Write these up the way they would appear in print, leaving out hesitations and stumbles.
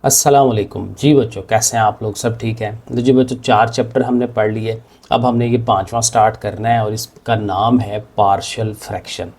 अस्सलाम वालेकुम जी बच्चों, कैसे हैं आप लोग? सब ठीक है? तो जी बच्चों, 4 चैप्टर हमने पढ़ लिए। अब हमने ये 5वां स्टार्ट करना है और इसका नाम है पार्शियल फ्रैक्शन।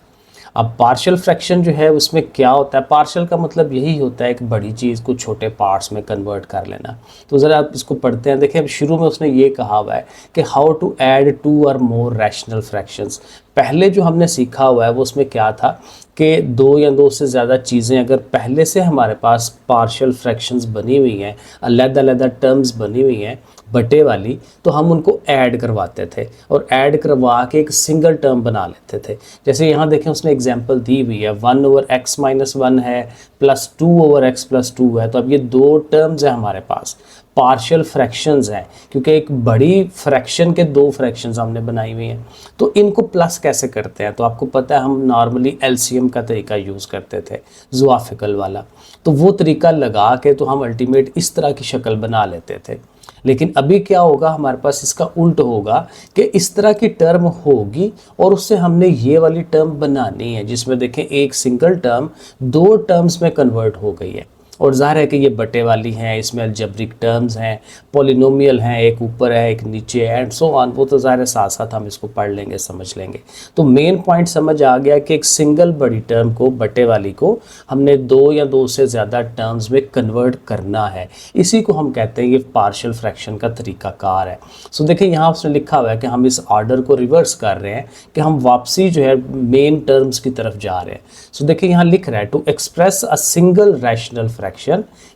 अब पार्शियल फ्रैक्शन जो है उसमें क्या होता है? पार्शियल का मतलब यही होता है कि बड़ी चीज़ को छोटे पार्ट्स में कन्वर्ट कर लेना। तो ज़रा आप इसको पढ़ते हैं। देखिए, अब शुरू में उसने ये कहा हुआ है कि हाउ टू ऐड 2 और मोर रैशनल फ्रैक्शंस। पहले जो हमने सीखा हुआ है वो उसमें क्या था कि 2 या 2 से ज़्यादा चीज़ें अगर पहले से हमारे पास पार्शियल फ्रैक्शंस बनी हुई हैं, अलग-अलग टर्म्स बनी हुई हैं बटे वाली, तो हम उनको ऐड करवाते थे और ऐड करवा के एक सिंगल टर्म बना लेते थे। जैसे यहाँ देखें, उसने एग्जांपल दी हुई है 1/x-1 है प्लस 2/x+2 है। तो अब ये 2 टर्म्स हैं हमारे पास, पार्शियल फ्रैक्शंस हैं, क्योंकि एक बड़ी फ्रैक्शन के 2 फ्रैक्शंस हमने बनाई हुई हैं। तो इनको प्लस कैसे करते हैं? तो आपको पता है हम नॉर्मली एलसीएम का तरीका यूज़ करते थे, ज़ुआफिकल वाला। तो वो तरीका लगा के तो हम अल्टीमेट इस तरह की शक्ल बना लेते थे। लेकिन अभी क्या होगा, हमारे पास इसका उल्ट होगा कि इस तरह की टर्म होगी और उससे हमने ये वाली टर्म बनानी है, जिसमें देखें एक सिंगल टर्म 2 टर्म्स में कन्वर्ट हो गई है। और ज़ाहिर है कि ये बटे वाली हैं, इसमें अलजेब्रिक टर्म्स हैं, पॉलिनोमियल हैं, एक ऊपर है एक नीचे है एंड सो ऑन। वो तो ज़ाहिर है साथ साथ हम इसको पढ़ लेंगे, समझ लेंगे। तो मेन पॉइंट समझ आ गया कि एक सिंगल बड़ी टर्म को, बटे वाली को, हमने 2 या 2 से ज़्यादा टर्म्स में कन्वर्ट करना है। इसी को हम कहते हैं ये पार्शियल फ्रैक्शन का तरीकाकार है। सो देखिए, यहाँ उसने लिखा हुआ है कि हम इस ऑर्डर को रिवर्स कर रहे हैं कि हम वापसी जो है मेन टर्म्स की तरफ जा रहे हैं। सो देखिए, यहाँ लिख रहा है to express a single rational fraction.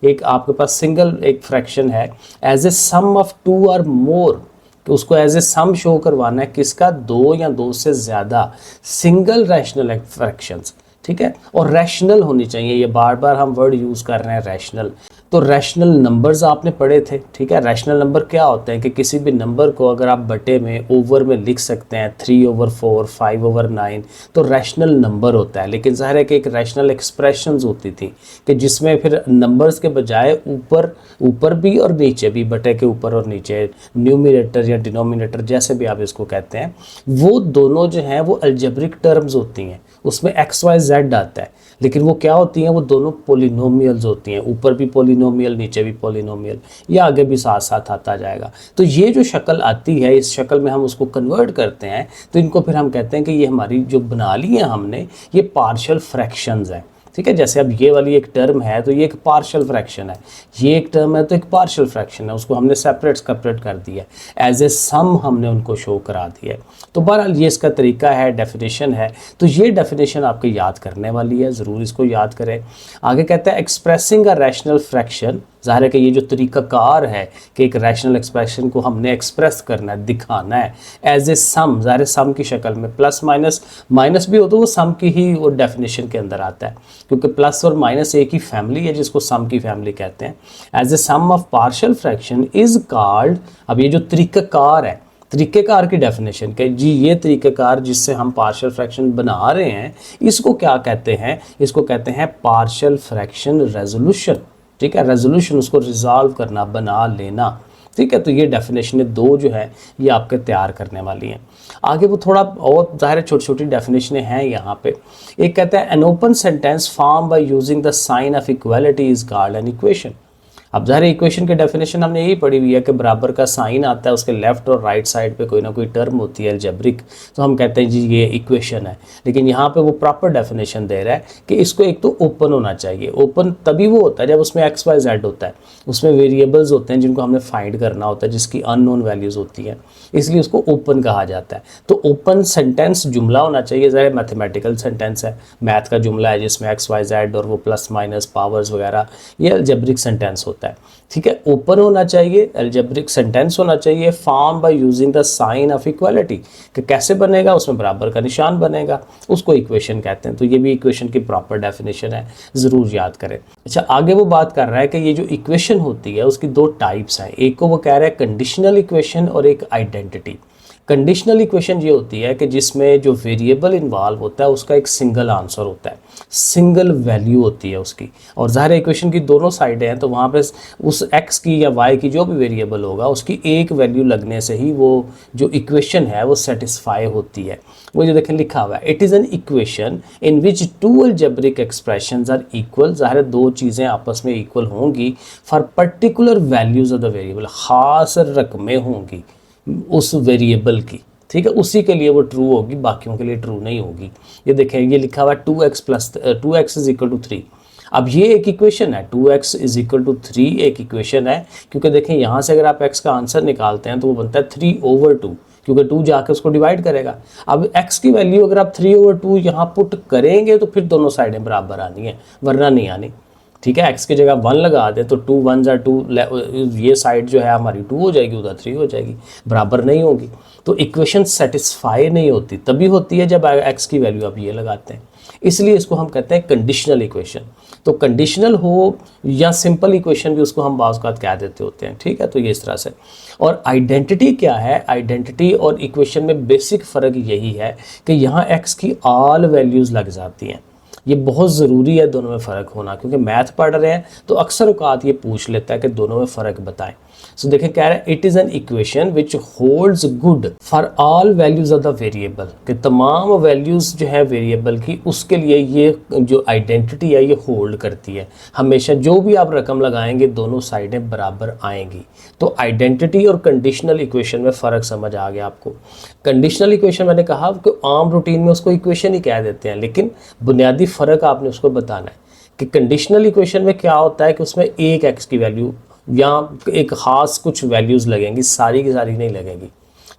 एक आपके पास सिंगल एक फ्रैक्शन है एज ए सम ऑफ 2 और मोर, कि उसको एज ए सम शो करवाना है किसका? 2 या 2 से ज़्यादा सिंगल रैशनल फ्रैक्शंस। ठीक है, और रैशनल होनी चाहिए। ये बार बार हम वर्ड यूज़ कर रहे हैं, रैशनल। तो रैशनल नंबर्स आपने पढ़े थे, ठीक है। रैशनल नंबर क्या होते हैं कि किसी भी नंबर को अगर आप बटे में, ओवर में लिख सकते हैं, 3/4, 5/9, तो रैशनल नंबर होता है। लेकिन ज़ाहिर है कि एक रैशनल एक्सप्रेशंस होती थी कि जिसमें फिर नंबर्स के बजाय ऊपर भी और नीचे भी, बटे के ऊपर और नीचे, न्यूमिनेटर या डिनोमिनेटर जैसे भी आप इसको कहते हैं, वो दोनों जो हैं वो अलजेब्रिक टर्म्स होती हैं। उसमें XYZ आता है, लेकिन वो क्या होती हैं? वो दोनों पोलिनोमियल्स होती हैं, ऊपर भी पोलिनोमियल नीचे भी पोलिनोमियल, या आगे भी साथ साथ आता जाएगा। तो ये जो शक्ल आती है, इस शक्ल में हम उसको कन्वर्ट करते हैं, तो इनको फिर हम कहते हैं कि ये हमारी जो बना ली है हमने, ये पार्शियल फ्रैक्शंस हैं। ठीक है, जैसे अब ये वाली एक टर्म है तो ये एक पार्शियल फ्रैक्शन है, ये एक टर्म है तो एक पार्शियल फ्रैक्शन है, उसको हमने सेपरेट कर दिया, एज ए सम हमने उनको शो करा दिया है। तो बहरहाल ये इसका तरीका है, डेफिनेशन है। तो ये डेफिनेशन आपको याद करने वाली है, ज़रूर इसको याद करें। आगे कहता है एक्सप्रेसिंग अ रैशनल फ्रैक्शन। ज़ाहिर है कि ये जो तरीक़ाकार है कि एक रैशनल एक्सप्रेशन को हमने एक्सप्रेस करना है, दिखाना है एज ए सम। ज़ाहिर है सम की शक्ल में, प्लस माइनस, माइनस भी हो तो वो सम की ही वो डेफिनेशन के अंदर आता है, क्योंकि प्लस और माइनस एक ही फैमिली है जिसको सम की फैमिली कहते हैं। As a sum of partial fraction is called. अब ये जो तरीक़ाकार है, तरीक़ेकार की डेफिनेशन के जी, ये तरीक़ेकार जिससे हम पार्शियल फ्रैक्शन बना रहे हैं, इसको क्या कहते हैं? इसको कहते हैं पार्शियल फ्रैक्शन रेजोल्यूशन। ठीक है, रेजोल्यूशन, उसको रिजॉल्व करना, बना लेना। ठीक है, तो ये डेफिनेशन 2 जो है ये आपके तैयार करने वाली हैं। आगे वो थोड़ा और, ज़ाहिर छोटी छोटी डेफिनेशनें हैं यहाँ पे। एक कहता है an open sentence form by using the sign of equality is called an equation. अब ज़ाहिर इक्वेशन की डेफिनेशन हमने यही पढ़ी हुई है कि बराबर का साइन आता है, उसके लेफ्ट और राइट साइड पे कोई ना कोई टर्म होती है अलजेब्रिक, तो हम कहते हैं जी ये इक्वेशन है। लेकिन यहाँ पे वो प्रॉपर डेफिनेशन दे रहा है कि इसको एक तो ओपन होना चाहिए। ओपन तभी वो होता है जब उसमें XYZ होता है, उसमें वेरिएबल्स होते हैं जिनको हमने फाइंड करना होता है, जिसकी अननोन वैल्यूज़ होती हैं, इसलिए उसको ओपन कहा जाता है। तो ओपन सेंटेंस जुमला होना चाहिए। ज़ाहिर मैथमेटिकल सेंटेंस है, मैथ का जुमला है जिसमें XYZ और वो प्लस माइनस पावर्स वगैरह, ये अलजेब्रिक सेंटेंस होता है। ठीक है, ओपन होना चाहिए, अलजेब्रिक सेंटेंस होना चाहिए, form by using the sign of equality. कि कैसे बनेगा? उसमें बराबर का निशान बनेगा, उसको इक्वेशन कहते हैं। तो ये भी इक्वेशन की प्रॉपर डेफिनेशन है, ज़रूर याद करें। अच्छा, आगे वो बात कर रहा है कि ये जो इक्वेशन होती है उसकी 2 टाइप्स हैं। एक को वो कह रहा है कंडीशनल इक्वेशन और एक आइडेंटिटी। कंडीशनल इक्वेशन ये होती है कि जिसमें जो वेरिएबल इन्वॉल्व होता है उसका एक सिंगल आंसर होता है, सिंगल वैल्यू होती है उसकी, और ज़ाहिर इक्वेशन की दोनों साइडें हैं, तो वहाँ पे उस x की या y की जो भी वेरिएबल होगा उसकी एक वैल्यू लगने से ही वो जो इक्वेशन है वो सेटिस्फाई होती है। वो जो देखें लिखा हुआ है, it is an equation in which two algebraic expressions are equal, ज़ाहिर दो चीज़ें आपस में इक्वल होंगी for particular values of the variable, ख़ास रकमें होंगी उस वेरिएबल की, ठीक है, उसी के लिए वो ट्रू होगी, बाकियों के लिए ट्रू नहीं होगी। ये देखें ये लिखा हुआ है 2x इज इक्वल टू 3। अब ये एक इक्वेशन है, 2x इज इक्वल टू 3 एक इक्वेशन है, क्योंकि देखें यहाँ से अगर आप x का आंसर निकालते हैं तो वो बनता है 3/2, क्योंकि 2 जाके उसको डिवाइड करेगा। अब x की वैल्यू अगर आप 3/2 यहाँ पुट करेंगे तो फिर दोनों साइडें बराबर आनी है, वरना नहीं आनी, ठीक है। x की जगह 1 लगा दें तो 2 1 ज़ा 2, ये साइड जो है हमारी 2 हो जाएगी, उधर 3 हो जाएगी, बराबर नहीं होगी, तो इक्वेशन सेटिस्फाई नहीं होती, तभी होती है जब x की वैल्यू आप ये लगाते हैं, इसलिए इसको हम कहते हैं कंडीशनल इक्वेशन। तो कंडीशनल हो या सिंपल इक्वेशन भी उसको हम बाज़ औक़ात कह देते होते हैं, ठीक है। तो ये इस तरह से। और आइडेंटिटी क्या है, आइडेंटिटी और इक्वेशन में बेसिक फ़र्क यही है कि यहाँ x की ऑल वैल्यूज़ लग जाती हैं, ये बहुत ज़रूरी है दोनों में फ़र्क होना, क्योंकि मैथ पढ़ रहे हैं तो अक्सर औकात ये पूछ लेता है कि दोनों में फ़र्क बताएं। सो देखें कह रहा है it is an equation which holds good for all values of the variable, कि तमाम वैल्यूज़ जो है वेरिएबल की उसके लिए ये जो आइडेंटिटी है ये होल्ड करती है, हमेशा जो भी आप रकम लगाएंगे दोनों साइडें बराबर आएंगी। तो आइडेंटिटी और कंडीशनल इक्वेशन में फ़र्क समझ आ गया आपको। कंडीशनल इक्वेशन मैंने कहा कि आम रूटीन में उसको इक्वेशन ही कह देते हैं, लेकिन बुनियादी फ़र्क आपने उसको बताना है कि कंडीशनल इक्वेशन में क्या होता है कि उसमें एक x की वैल्यू या एक ख़ास कुछ वैल्यूज़ लगेंगी, सारी की सारी नहीं लगेंगी,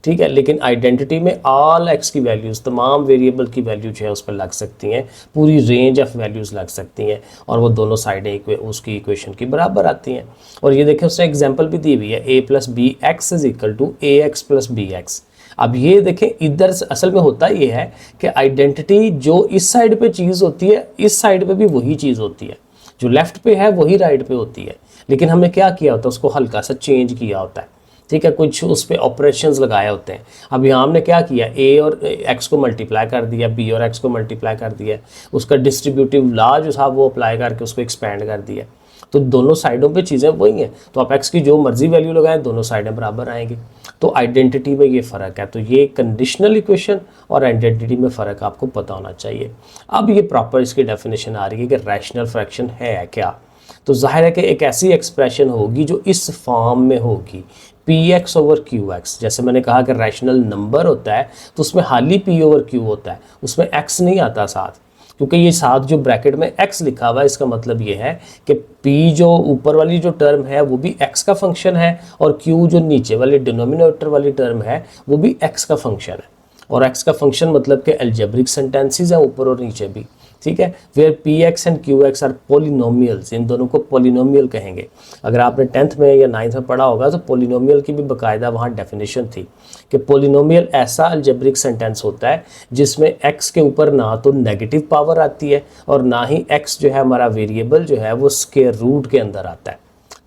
ठीक है। लेकिन आइडेंटिटी में ऑल x की वैल्यूज़, तमाम वेरिएबल की वैल्यू जो है उस पर लग सकती हैं, पूरी रेंज ऑफ वैल्यूज़ लग सकती हैं, और वो दोनों साइडें उसकी इक्वेशन की बराबर आती हैं। और ये देखें उसने एग्जांपल भी दी हुई है, a + bx is equal to ax + bx। अब ये देखें इधर असल में होता ये है कि आइडेंटिटी जो इस साइड पे चीज़ होती है, इस साइड पे भी वही चीज़ होती है, जो लेफ़्ट पे है वही राइट पे होती है, लेकिन हमने क्या किया होता है उसको हल्का सा चेंज किया होता है, ठीक है, कुछ उस पर ऑपरेशंस लगाए होते हैं। अब यहाँ हमने क्या किया, a और x को मल्टीप्लाई कर दिया, b और x को मल्टीप्लाई कर दिया, उसका डिस्ट्रीब्यूटिव लॉ जो था वो अप्लाई करके उसको एक्सपेंड कर दिया, तो दोनों साइडों पे चीज़ें वही हैं, तो आप x की जो मर्जी वैल्यू लगाएं दोनों साइडें बराबर आएंगी। तो आइडेंटिटी में ये फ़र्क है, तो ये कंडीशनल इक्वेशन और आइडेंटिटी में फ़र्क आपको पता होना चाहिए। अब ये प्रॉपर इसकी डेफिनेशन आ रही है कि रैशनल फ्रैक्शन है क्या। तो जाहिर है कि एक ऐसी एक्सप्रेशन होगी जो इस फॉर्म में होगी, px/qx। जैसे मैंने कहा कि रैशनल नंबर होता है तो उसमें हाली p/q होता है, उसमें x नहीं आता साथ, क्योंकि ये साथ जो ब्रैकेट में x लिखा हुआ है इसका मतलब ये है कि p जो ऊपर वाली जो टर्म है वो भी x का फंक्शन है, और q जो नीचे वाली डिनोमिनेटर वाली टर्म है वो भी x का फंक्शन है। और x का फंक्शन मतलब कि अलजेब्रिक सेंटेंसेस हैं ऊपर और नीचे भी, ठीक है। Where px and qx are polynomials, इन दोनों को पोलिनोमियल कहेंगे। अगर आपने 10th में या 9th में पढ़ा होगा तो पोलिनोमियल की भी बाकायदा वहाँ डेफिनेशन थी कि पोलिनोमियल ऐसा अलजेब्रिक सेंटेंस होता है जिसमें x के ऊपर ना तो नेगेटिव पावर आती है और ना ही x जो है हमारा वेरिएबल जो है वो स्क्वायर रूट के अंदर आता है।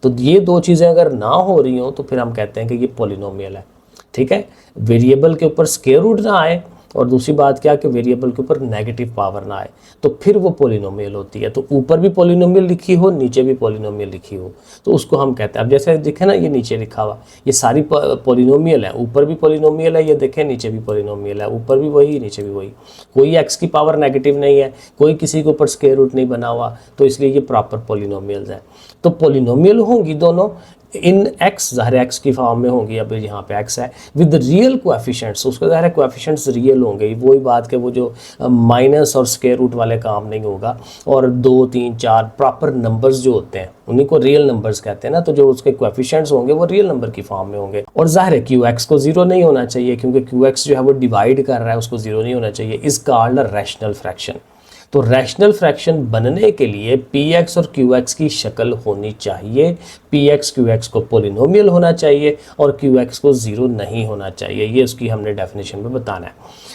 तो ये दो चीज़ें अगर ना हो रही हों तो फिर हम कहते हैं कि ये पोलिनोमियल है, ठीक है। वेरिएबल के ऊपर स्क्वायर रूट ना आए, और दूसरी बात क्या कि वेरिएबल के ऊपर नेगेटिव पावर ना आए, तो फिर वो पोलिनोमियल होती है। तो ऊपर भी पोलिनोमियल लिखी हो, नीचे भी पोलिनोमियल लिखी हो, तो उसको हम कहते हैं। अब जैसे दिखे ना ये नीचे लिखा हुआ, ये सारी पोलिनोमियल है, ऊपर भी पोलिनोमियल है, ये देखें नीचे भी पोलिनोमियल है, ऊपर भी वही नीचे भी वही, कोई x की पावर नेगेटिव नहीं है, कोई किसी के ऊपर स्क्वायर रूट नहीं बना हुआ, तो इसलिए ये प्रॉपर पोलिनोमियल्स हैं। तो पोलिनोमियल होंगी दोनों इन x, ज़ाहिर x की फॉर्म में होंगी, अब यहाँ पे x है विद रियल कोएफिशिएंट्स, उसका ज़ाहिर कोएफिशिएंट्स रियल होंगे, वही बात के वो जो माइनस और स्क्वायर रूट वाले काम नहीं होगा। और 2 3 4 प्रॉपर नंबर्स जो होते हैं उन्हीं को रियल नंबर्स कहते हैं ना, तो जो उसके कोएफिशिएंट्स होंगे वो रियल नंबर की फॉर्म में होंगे। और ज़ाहिर है qx को 0 नहीं होना चाहिए, क्योंकि qx जो है वो डिवाइड कर रहा है, उसको 0 नहीं होना चाहिए, is called a rational fraction. तो रैशनल फ्रैक्शन बनने के लिए px और qx की शक्ल होनी चाहिए, px qx को पोलिनोमियल होना चाहिए और qx को 0 नहीं होना चाहिए, ये उसकी हमने डेफिनेशन में बताना है।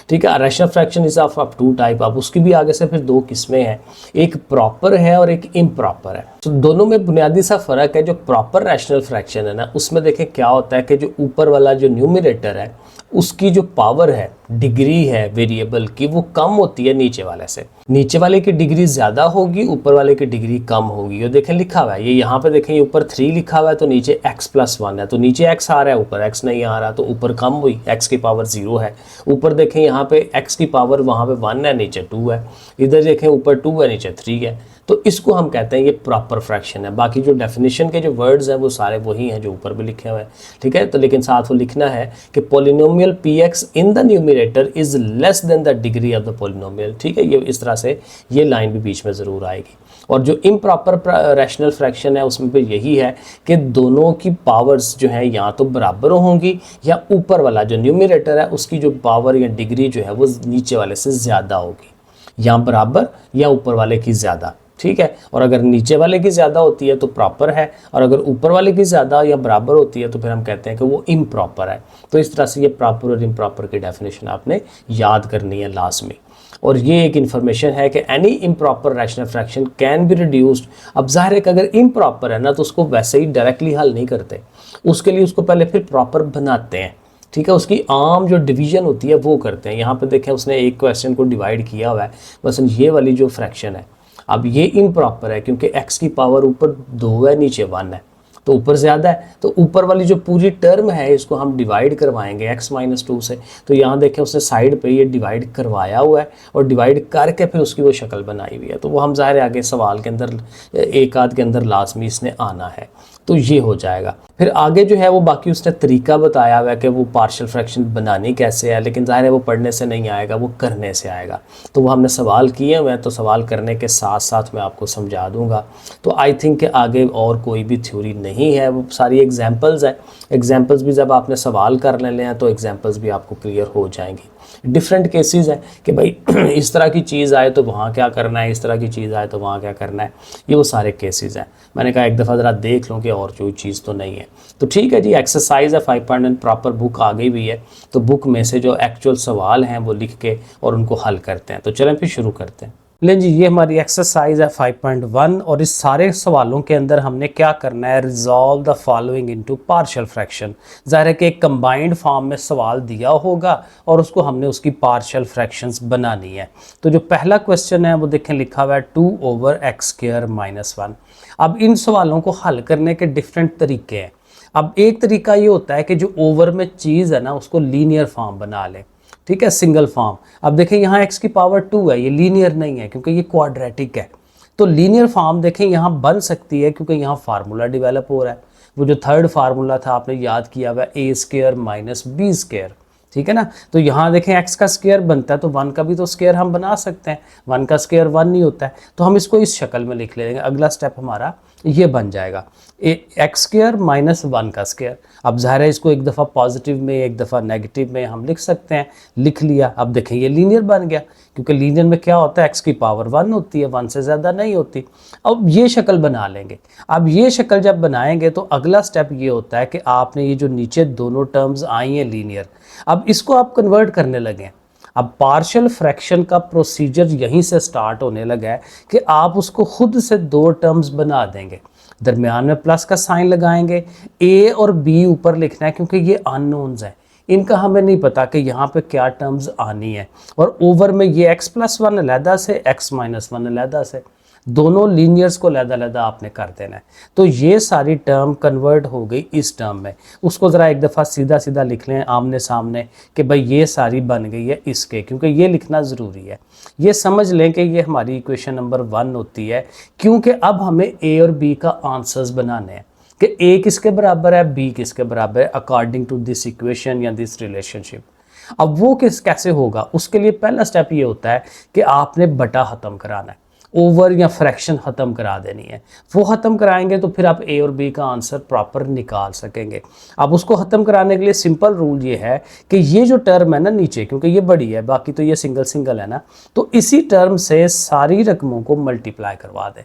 ठीक है। Rational fraction is of two type, अब उसकी भी आगे से फिर दो किस्में हैं, एक प्रॉपर है और एक इम्प्रॉपर है। तो दोनों में बुनियादी सा फर्क है। जो प्रॉपर रैशनल फ्रैक्शन है ना, उसमें देखें क्या होता है कि जो ऊपर वाला जो न्यूमरेटर है उसकी जो पावर है, डिग्री है वेरिएबल की, वो कम होती है नीचे वाले से। नीचे वाले की डिग्री ज़्यादा होगी, ऊपर वाले की डिग्री कम होगी। ये देखें लिखा हुआ है, ये यहाँ पे देखें, ये ऊपर 3 लिखा हुआ है तो नीचे x+1 है, तो नीचे x आ रहा है ऊपर x नहीं आ रहा, तो ऊपर कम हुई, x की पावर 0 है। ऊपर देखें यहाँ पे x की पावर वहाँ पे 1 है, नीचे 2 है। इधर देखें ऊपर 2 है, नीचे 3 है। तो इसको हम कहते हैं ये प्रॉपर फ्रैक्शन है। बाकी जो डेफिनेशन के जो वर्ड्स हैं वो सारे वही हैं जो ऊपर भी लिखे हुए हैं, ठीक है। तो लेकिन साथ वो लिखना है कि polynomial px in the numerator is less than the degree of the polynomial, ठीक है। ये इस तरह से ये लाइन भी बीच में ज़रूर आएगी। और जो इम्प्रॉपर रैशनल फ्रैक्शन है उसमें भी यही है कि दोनों की पावर्स जो है या तो बराबर होंगी या ऊपर वाला जो न्यूमरेटर है उसकी जो पावर या डिग्री जो है वो नीचे वाले से ज़्यादा होगी, या बराबर या ऊपर वाले की ज़्यादा, ठीक है। और अगर नीचे वाले की ज़्यादा होती है तो प्रॉपर है, और अगर ऊपर वाले की ज़्यादा या बराबर होती है तो फिर हम कहते हैं कि वो इम्प्रॉपर है। तो इस तरह से ये प्रॉपर और इम्प्रॉपर की डेफिनेशन आपने याद करनी है लाजमी। और ये एक इन्फॉर्मेशन है कि any improper rational fraction can be reduced. अब ज़ाहिर है कि अगर इम्प्रॉपर है ना तो उसको वैसे ही डायरेक्टली हल नहीं करते, उसके लिए उसको पहले फिर प्रॉपर बनाते हैं, ठीक है। उसकी आम जो डिवीजन होती है वो करते हैं। यहाँ पे देखें उसने एक क्वेश्चन को डिवाइड किया हुआ है, बस ये वाली जो फ्रैक्शन है, अब ये इम्प्रॉपर है क्योंकि x की पावर ऊपर 2 है, नीचे 1 है, तो ऊपर ज़्यादा है, तो ऊपर वाली जो पूरी टर्म है इसको हम डिवाइड करवाएंगे x-2 से। तो यहाँ देखें उसने साइड पे ये डिवाइड करवाया हुआ है और डिवाइड करके फिर उसकी वो शक्ल बनाई हुई है। तो वो हम ज़ाहिर है आगे सवाल के अंदर एक आध के अंदर लाजमी इसने आना है, तो ये हो जाएगा। फिर आगे जो है वो बाकी उसने तरीका बताया हुआ है कि वो पार्शियल फ्रैक्शन बनानी कैसे है, लेकिन ज़ाहिर है वो पढ़ने से नहीं आएगा, वो करने से आएगा। तो वो हमने सवाल किए हुए हैं, तो सवाल करने के साथ साथ मैं आपको समझा दूंगा। तो आई थिंक कि आगे और कोई भी थ्योरी नहीं है, वो सारी एग्जांपल्स हैं। एग्जांपल्स भी जब आपने सवाल कर लेने हैं तो एग्जांपल्स भी आपको क्लियर हो जाएंगी। डिफरेंट केसेस हैं कि भाई इस तरह की चीज़ आए तो वहाँ क्या करना है, इस तरह की चीज़ आए तो वहाँ क्या करना है, ये वो सारे केसेस हैं। मैंने कहा एक दफ़ा ज़रा देख लूँ कि और कोई चीज़ तो नहीं है। तो ठीक है जी, एक्सरसाइज है 5.1 प्रॉपर बुक आ गई भी है, तो बुक में से जो एक्चुअल सवाल हैं वो लिख के और उनको हल करते हैं। तो चलें फिर शुरू करते हैं। लें जी, ये हमारी एक्सरसाइज है 5.1 और इस सारे सवालों के अंदर हमने क्या करना है, resolve the following into partial fraction. ज़ाहिर है कि एक कंबाइंड फॉर्म में सवाल दिया होगा और उसको हमने उसकी पार्शियल फ्रैक्शंस बनानी है। तो जो पहला क्वेश्चन है वो देखें लिखा हुआ है 2/x² - 1। अब इन सवालों को हल करने के डिफरेंट तरीके हैं। अब एक तरीका ये होता है कि जो ओवर में चीज़ है ना उसको लीनियर फॉर्म बना लें, ठीक है, सिंगल फॉर्म। अब देखें यहाँ x की पावर 2 है, ये लीनियर नहीं है क्योंकि ये क्वाड्रेटिक है। तो लीनियर फॉर्म देखें यहाँ बन सकती है क्योंकि यहाँ फार्मूला डेवलप हो रहा है। वो जो थर्ड फार्मूला था आपने याद किया हुआ a² - b², ठीक है ना। तो यहाँ देखें x का स्क्वायर बनता है तो 1 का भी तो स्क्वायर हम बना सकते हैं, 1 का स्क्वायर 1 नहीं होता है। तो हम इसको इस शक्ल में लिख लेंगे। अगला स्टेप हमारा ये बन जाएगा x² - 1 का स्क्वायर। अब ज़ाहिर है इसको एक दफ़ा पॉजिटिव में एक दफ़ा नेगेटिव में हम लिख सकते हैं, लिख लिया। अब देखें ये लीनियर बन गया क्योंकि लीनियर में क्या होता है, x की पावर 1 होती है, 1 से ज़्यादा नहीं होती। अब ये शक्ल बना लेंगे। अब ये शक्ल जब बनाएंगे तो अगला स्टेप ये होता है कि आपने ये जो नीचे दोनों टर्म्स आई हैं लीनियर, अब इसको आप कन्वर्ट करने लगे। अब पार्शियल फ्रैक्शन का प्रोसीजर यहीं से स्टार्ट होने लगा है कि आप उसको खुद से दो टर्म्स बना देंगे, दरमियान में प्लस का साइन लगाएंगे, a और b ऊपर लिखना है क्योंकि ये अननोन्स हैं, इनका हमें नहीं पता कि यहाँ पे क्या टर्म्स आनी है। और ओवर में ये x+1 अलहदा से, x-1 अलहदा से, दोनों लीनियर्स को अलहदा आपने कर देना है। तो ये सारी टर्म कन्वर्ट हो गई इस टर्म में। उसको ज़रा एक दफ़ा सीधा सीधा लिख लें आमने सामने कि भाई ये सारी बन गई है इसके, क्योंकि ये लिखना ज़रूरी है। ये समझ लें कि ये हमारी इक्वेशन नंबर 1 होती है, क्योंकि अब हमें a और b का आंसर्स बनाने हैं कि a किसके बराबर है, b किसके बराबर है, अकॉर्डिंग टू दिस इक्वेशन या दिस रिलेशनशिप। अब वो कैसे होगा, उसके लिए पहला स्टेप ये होता है कि आपने बटा ख़त्म कराना है, ओवर या फ्रैक्शन ख़त्म करा देनी है। वो ख़त्म कराएंगे तो फिर आप a और b का आंसर प्रॉपर निकाल सकेंगे। अब उसको ख़त्म कराने के लिए सिंपल रूल ये है कि ये जो टर्म है ना नीचे, क्योंकि ये बड़ी है, बाकी तो ये सिंगल सिंगल है ना, तो इसी टर्म से सारी रकमों को मल्टीप्लाई करवा दें।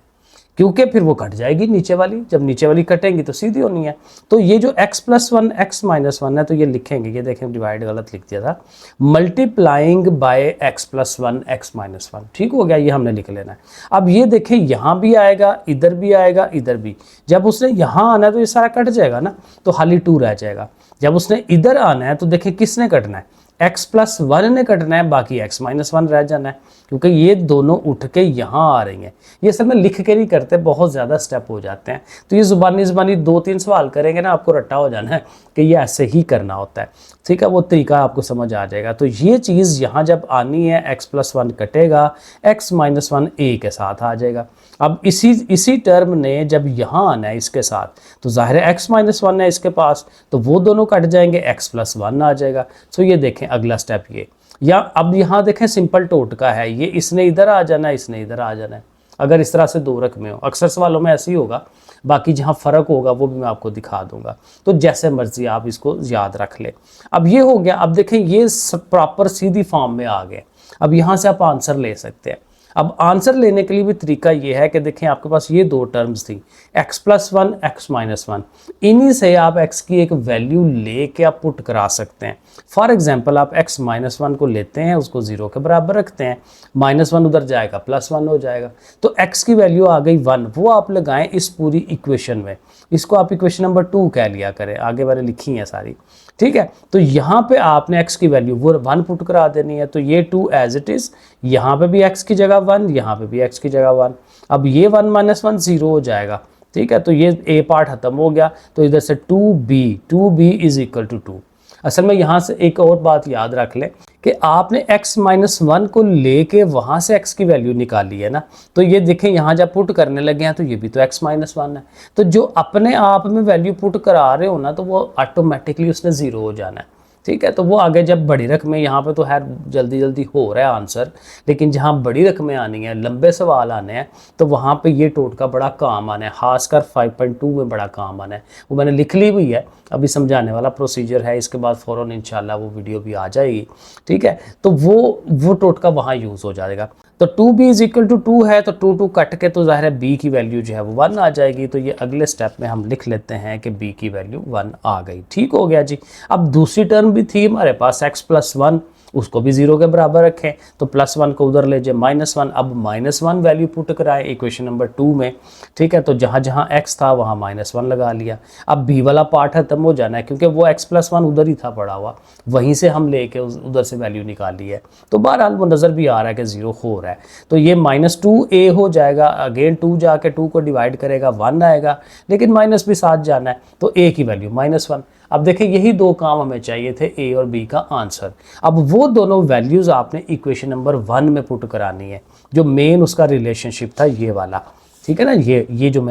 क्योंकि फिर वो कट जाएगी नीचे वाली, जब नीचे वाली कटेंगी तो सीधी होनी है। तो ये जो x+1 x-1 है, तो ये लिखेंगे, ये देखें डिवाइड गलत लिख दिया था, मल्टीप्लाइंग बाय x+1 x-1, ठीक हो गया, ये हमने लिख लेना है। अब ये देखें यहाँ भी आएगा, इधर भी आएगा, इधर भी, जब उसने यहाँ आना है तो ये सारा कट जाएगा ना, तो खाली 2 रह जाएगा। जब उसने इधर आना है तो देखें किसने कटना है, x+1 ने कटना है, बाकी x-1 रह जाना है, क्योंकि ये दोनों उठ के यहाँ आ रही हैं। ये सब में लिख के नहीं करते, बहुत ज़्यादा स्टेप हो जाते हैं, तो ये ज़ुबानी 2-3 सवाल करेंगे ना, आपको रट्टा हो जाना है कि ये ऐसे ही करना होता है, ठीक है, वो तरीका आपको समझ आ जाएगा। तो ये चीज़ यहाँ जब आनी है, x+1 कटेगा, x-1 a के साथ आ जाएगा। अब इसी टर्म ने जब यहाँ आना है इसके साथ, तो ज़ाहिर है x-1 है इसके पास, तो वो दोनों कट जाएंगे, x+1 आ जाएगा। सो ये देखें अगला स्टेप ये, या अब यहाँ देखें सिंपल टोटका है, ये इसने इधर आ जाना है, इसने इधर आ जाना है। अगर इस तरह से 2 रकमें हो, अक्सर सवालों में ऐसे ही होगा, बाकी जहाँ फ़र्क होगा वो भी मैं आपको दिखा दूंगा, तो जैसे मर्जी आप इसको याद रख लें। अब ये हो गया, अब देखें ये प्रॉपर सीधी फॉर्म में आ गए। अब यहाँ से आप आंसर ले सकते हैं। अब आंसर लेने के लिए भी तरीका ये है कि देखें आपके पास ये 2 टर्म्स थी, x+1 x-1, इन्हीं से आप x की एक वैल्यू ले के आप पुट करा सकते हैं। फॉर एग्जांपल आप x-1 को लेते हैं, उसको 0 के बराबर रखते हैं, -1 उधर जाएगा, +1 हो जाएगा, तो x की वैल्यू आ गई 1, वो आप लगाएं इस पूरी इक्वेशन में। इसको आप इक्वेशन नंबर 2 कह लिया करें, आगे मैंने लिखी है सारी, ठीक है। तो यहाँ पे आपने x की वैल्यू वो 1 पुट करा देनी है, तो ये 2 एज इट इज़, यहाँ पे भी x की जगह 1, यहाँ पे भी x की जगह 1। अब ये 1 - 1 0 हो जाएगा, ठीक है, तो ये a पार्ट खत्म हो गया, तो इधर से 2b इज इक्वल टू 2। असल में यहाँ से एक और बात याद रख लें कि आपने x-1 को लेके वहाँ से x की वैल्यू निकाली है ना, तो ये देखें यहाँ जब पुट करने लगे हैं तो ये भी तो x-1 है, तो जो अपने आप में वैल्यू पुट करा रहे हो ना, तो वो ऑटोमेटिकली उसने 0 हो जाना है, ठीक है। तो वो आगे जब बड़ी रकमें, यहाँ पे तो खैर जल्दी जल्दी हो रहा है आंसर, लेकिन जहाँ बड़ी रकमें आनी है, लंबे सवाल आने हैं, तो वहाँ पे ये टोटका बड़ा काम आना है, खासकर 5.2 में बड़ा काम आना है। वो मैंने लिख ली हुई है, अभी समझाने वाला प्रोसीजर है, इसके बाद फ़ौरन इंशाल्लाह वो वीडियो भी आ जाएगी, ठीक है। तो वो टोटका वहाँ यूज़ हो जाएगा। तो 2b इज इक्वल टू 2 है, तो 2 कट के तो ज़ाहिर है b की वैल्यू जो है वो 1 आ जाएगी। तो ये अगले स्टेप में हम लिख लेते हैं कि b की वैल्यू 1 आ गई, ठीक हो गया जी। अब दूसरी टर्म भी थी हमारे पास x+1, उसको भी 0 के बराबर रखें, तो +1 को उधर ले जाए, -1, अब -1 वैल्यू पुट कराएं इक्वेशन नंबर 2 में, ठीक है। तो जहाँ जहाँ x था वहाँ -1 लगा लिया। अब b वाला पार्ट खत्म हो जाना है, क्योंकि वो x+1 उधर ही था पड़ा हुआ, वहीं से हम लेके उधर से वैल्यू निकाली है, तो बहरहाल वो नज़र भी आ रहा है कि 0 हो रहा है। तो ये -2a हो जाएगा, अगेन 2 जाके 2 को डिवाइड करेगा, 1 आएगा, लेकिन माइनस भी साथ जाना है, तो a की वैल्यू -1। अब देखिए यही 2 काम हमें चाहिए थे, a और b का आंसर। अब वो दोनों वैल्यूज़ आपने इक्वेशन नंबर 1 में पुट करानी है, जो मेन उसका रिलेशनशिप था ये वाला, ठीक है ना, ये जो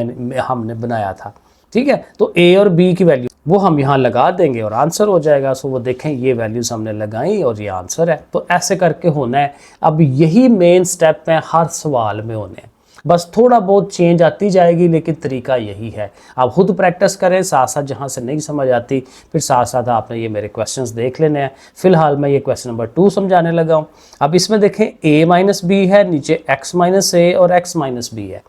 हमने बनाया था, ठीक है। तो a और b की वैल्यू वो हम यहाँ लगा देंगे और आंसर हो जाएगा। सो वो देखें ये वैल्यूज़ हमने लगाई और ये आंसर है। तो ऐसे करके होना है। अब यही मेन स्टेप है हर सवाल में होने हैं, बस थोड़ा बहुत चेंज आती जाएगी, लेकिन तरीका यही है। आप खुद प्रैक्टिस करें, साथ साथ जहाँ से नहीं समझ आती फिर साथ साथ आपने ये मेरे क्वेश्चंस देख लेने हैं। फिलहाल मैं ये क्वेश्चन नंबर 2 समझाने लगा हूँ। अब इसमें देखें a - b है, नीचे x - a और x - b है।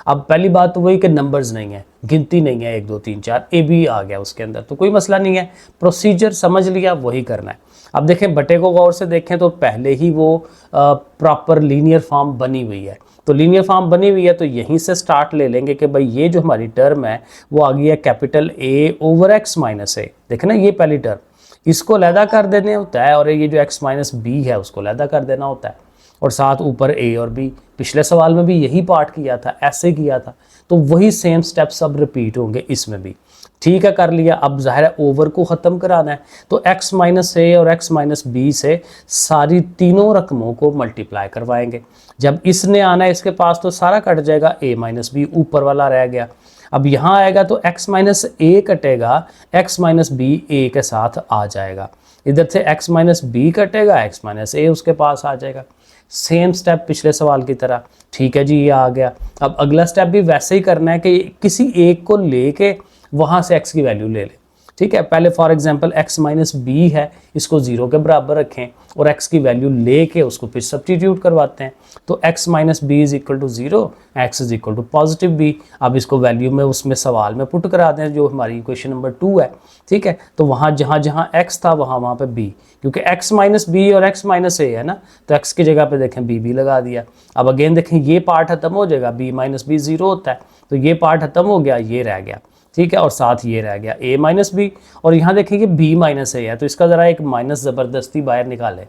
अब पहली बात तो वही कि नंबर्स नहीं है, गिनती नहीं है 1 2 3 4, ए बी आ गया उसके अंदर, तो कोई मसला नहीं है, प्रोसीजर समझ लिया, वही करना है। अब देखें बटे को गौर से देखें तो पहले ही वो प्रॉपर लीनियर फॉर्म बनी हुई है, तो लीनियर फॉर्म बनी हुई है तो यहीं से स्टार्ट ले लेंगे कि भाई ये जो हमारी टर्म है वो आ गई है capital A over x - a। देखें ना, ये पहली टर्म, इसको अलहदा कर देना होता है, और ये जो x - b है उसको अलहदा कर देना होता है, और साथ ऊपर a और b। पिछले सवाल में भी यही पार्ट किया था, ऐसे किया था, तो वही सेम स्टेप्स अब रिपीट होंगे इसमें भी, ठीक है। कर लिया। अब ज़ाहिर है ओवर को ख़त्म कराना है, तो x - a और x - b से सारी तीनों रकमों को मल्टीप्लाई करवाएंगे। जब इसने आना है इसके पास तो सारा कट जाएगा, a - b ऊपर वाला रह गया। अब यहाँ आएगा तो x - a कटेगा, x - b a के साथ आ जाएगा, इधर से x - b कटेगा, x - a उसके पास आ जाएगा। सेम स्टेप पिछले सवाल की तरह, ठीक है जी, ये आ गया। अब अगला स्टेप भी वैसे ही करना है कि किसी एक को लेके वहाँ से x की वैल्यू ले ले, ठीक है। पहले for example x minus B है, इसको 0 के बराबर रखें और x की वैल्यू लेके उसको फिर सब्स्टिट्यूट करवाते हैं। तो x minus B is equal to 0, x is equal to positive B. अब इसको वैल्यू में उसमें सवाल में पुट करा दें जो हमारी इक्वेशन नंबर 2 है, ठीक है। तो वहाँ जहाँ x था वहाँ पे b, क्योंकि x माइनस बी और x माइनस ए है ना, तो x की जगह पे देखें b लगा दिया। अब अगेन देखें ये पार्ट खत्म हो जाएगा, b माइनस बी 0 होता है, तो ये पार्ट खत्म हो गया, ये रह गया, ठीक है। और साथ ये रह गया a माइनस बी, और यहाँ देखें कि b माइनस ए है, तो इसका ज़रा एक माइनस ज़बरदस्ती बाहर निकालें।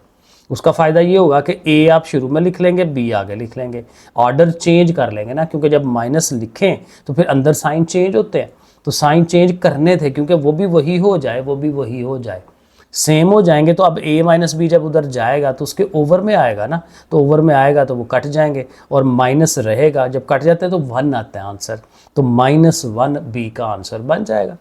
उसका फ़ायदा ये होगा कि a आप शुरू में लिख लेंगे, b आगे लिख लेंगे, ऑर्डर चेंज कर लेंगे ना, क्योंकि जब माइनस लिखें तो फिर अंदर साइन चेंज होते हैं, तो साइन चेंज करने थे क्योंकि वो भी वही हो जाए, वो भी वही हो जाए, सेम हो जाएंगे। तो अब a माइनस बी जब उधर जाएगा तो उसके ओवर में आएगा ना, तो ओवर में आएगा तो वो कट जाएंगे और माइनस रहेगा, जब कट जाते हैं तो 1 आता है आंसर, तो -1 b का आंसर बन जाएगा।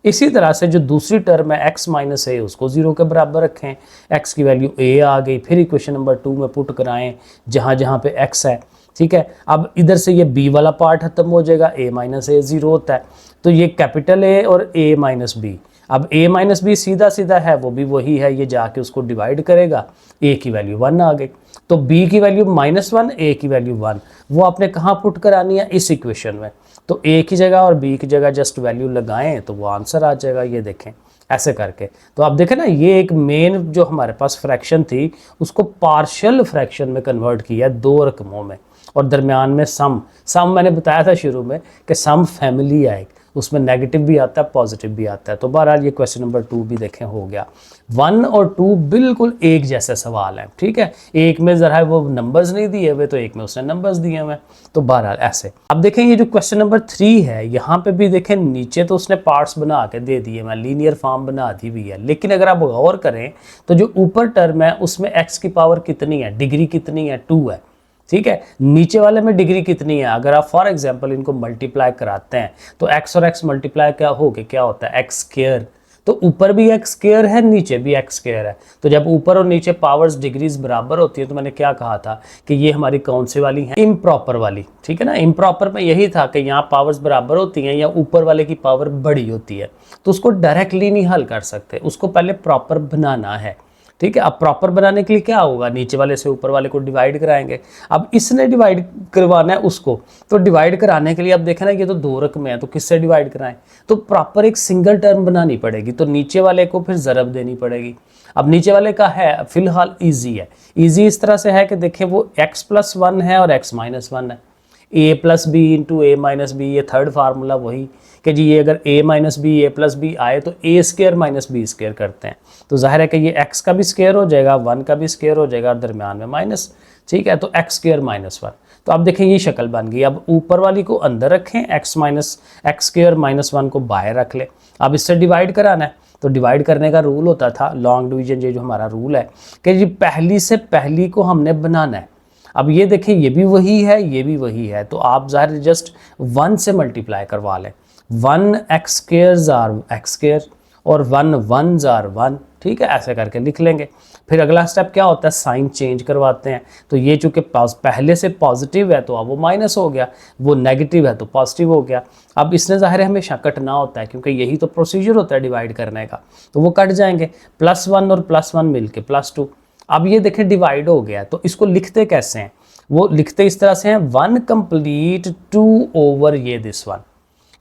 इसी तरह से जो दूसरी टर्म है x माइनस ए, उसको 0 के बराबर रखें, x की वैल्यू a आ गई, फिर इक्वेशन नंबर 2 में पुट कराएं जहाँ जहाँ पे x है, ठीक है। अब इधर से ये b वाला पार्ट खत्म हो जाएगा, a माइनस ए 0 होता है, तो ये कैपिटल A और a माइनस बी। अब a माइनस बी सीधा सीधा है, वो भी वही है, ये जाके उसको डिवाइड करेगा, a की वैल्यू 1 आ गई, तो b की वैल्यू -1, a की वैल्यू 1, वो आपने कहाँ पुट करानी है, इस इक्वेशन में। तो a की जगह और b की जगह जस्ट वैल्यू लगाएं तो वो आंसर आ जाएगा, ये देखें ऐसे करके। तो आप देखें ना, ये एक मेन जो हमारे पास फ्रैक्शन थी उसको पार्शियल फ्रैक्शन में कन्वर्ट किया 2 रकमों में, और दरमियान में सम मैंने बताया था शुरू में कि सम फैमिली है, उसमें नेगेटिव भी आता है पॉजिटिव भी आता है। तो बहरहाल ये क्वेश्चन नंबर 2 भी देखें हो गया। 1 और 2 बिल्कुल एक जैसे सवाल हैं, ठीक है। एक में ज़रा वो नंबर्स नहीं दिए हुए, तो एक में उसने नंबर्स दिए हुए, तो बहरहाल ऐसे। अब देखें ये जो क्वेश्चन नंबर 3 है, यहाँ पे भी देखें नीचे तो उसने पार्ट्स बना के दे दिए, मैं लीनियर फॉर्म बना दी हुई है, लेकिन अगर आप गौर करें तो जो ऊपर टर्म है उसमें x की पावर कितनी है, डिग्री कितनी है, 2 है, ठीक है। नीचे वाले में डिग्री कितनी है, अगर आप फॉर एग्जांपल इनको मल्टीप्लाई कराते हैं तो x और x मल्टीप्लाई क्या हो गया, क्या होता है, x स्क्वायर। तो ऊपर भी x स्क्वायर है, नीचे भी x स्क्वायर है, तो जब ऊपर और नीचे पावर्स डिग्रीज बराबर होती है, तो मैंने क्या कहा था कि ये हमारी कौन सी वाली है, इम्प्रॉपर वाली, ठीक है ना। इम्प्रॉपर में यही था कि यहाँ पावर्स बराबर होती हैं या ऊपर वाले की पावर बड़ी होती है, तो उसको डायरेक्टली नहीं हल कर सकते, उसको पहले प्रॉपर बनाना है, ठीक है। अब प्रॉपर बनाने के लिए क्या होगा, नीचे वाले से ऊपर वाले को डिवाइड कराएंगे। अब इसने डिवाइड करवाना है उसको, तो डिवाइड कराने के लिए अब देखें ना, ये तो 2 रकमें हैं, तो किससे डिवाइड कराएं, तो प्रॉपर एक सिंगल टर्म बनानी पड़ेगी, तो नीचे वाले को फिर ज़रब देनी पड़ेगी। अब नीचे वाले का है फिलहाल ईजी है, ईजी इस तरह से है कि देखें वो x+1 है और x-1 है, a plus b into a minus b, ये थर्ड फार्मूला वही कि जी ये अगर a minus b a plus b आए तो a square minus b square करते हैं, तो जाहिर है कि ये x का भी स्क्वायर हो जाएगा, 1 का भी स्क्वायर हो जाएगा और दरमियान में माइनस, ठीक है। तो x स्क्वायर -1, तो आप देखें ये शक्ल बन गई। अब ऊपर वाली को अंदर रखें, x स्क्वायर -1 को बाहर रख लें। अब इससे डिवाइड कराना है, तो डिवाइड करने का रूल होता था लॉन्ग डिवीजन, ये जो हमारा रूल है कि जी पहली से पहली को हमने बनाना है। अब ये देखें ये भी वही है, ये भी वही है, तो आप ज़ाहिर जस्ट 1 से मल्टीप्लाई करवा लें, 1x square are x square और 1 1 आर 1, ठीक है, ऐसे करके लिख लेंगे। फिर अगला स्टेप क्या होता है, साइन चेंज करवाते हैं, तो ये चूँकि पहले से पॉजिटिव है तो अब वो माइनस हो गया, वो नेगेटिव है तो पॉजिटिव हो गया। अब इसने ज़ाहिर है हमेशा कटना होता है, क्योंकि यही तो प्रोसीजर होता है डिवाइड करने का, तो वो कट जाएंगे, +1 और +1 मिलके +2। अब ये देखें डिवाइड हो गया, तो इसको लिखते कैसे हैं, वो लिखते इस तरह से हैं 1 कंप्लीट 2 ओवर ये दिस 1,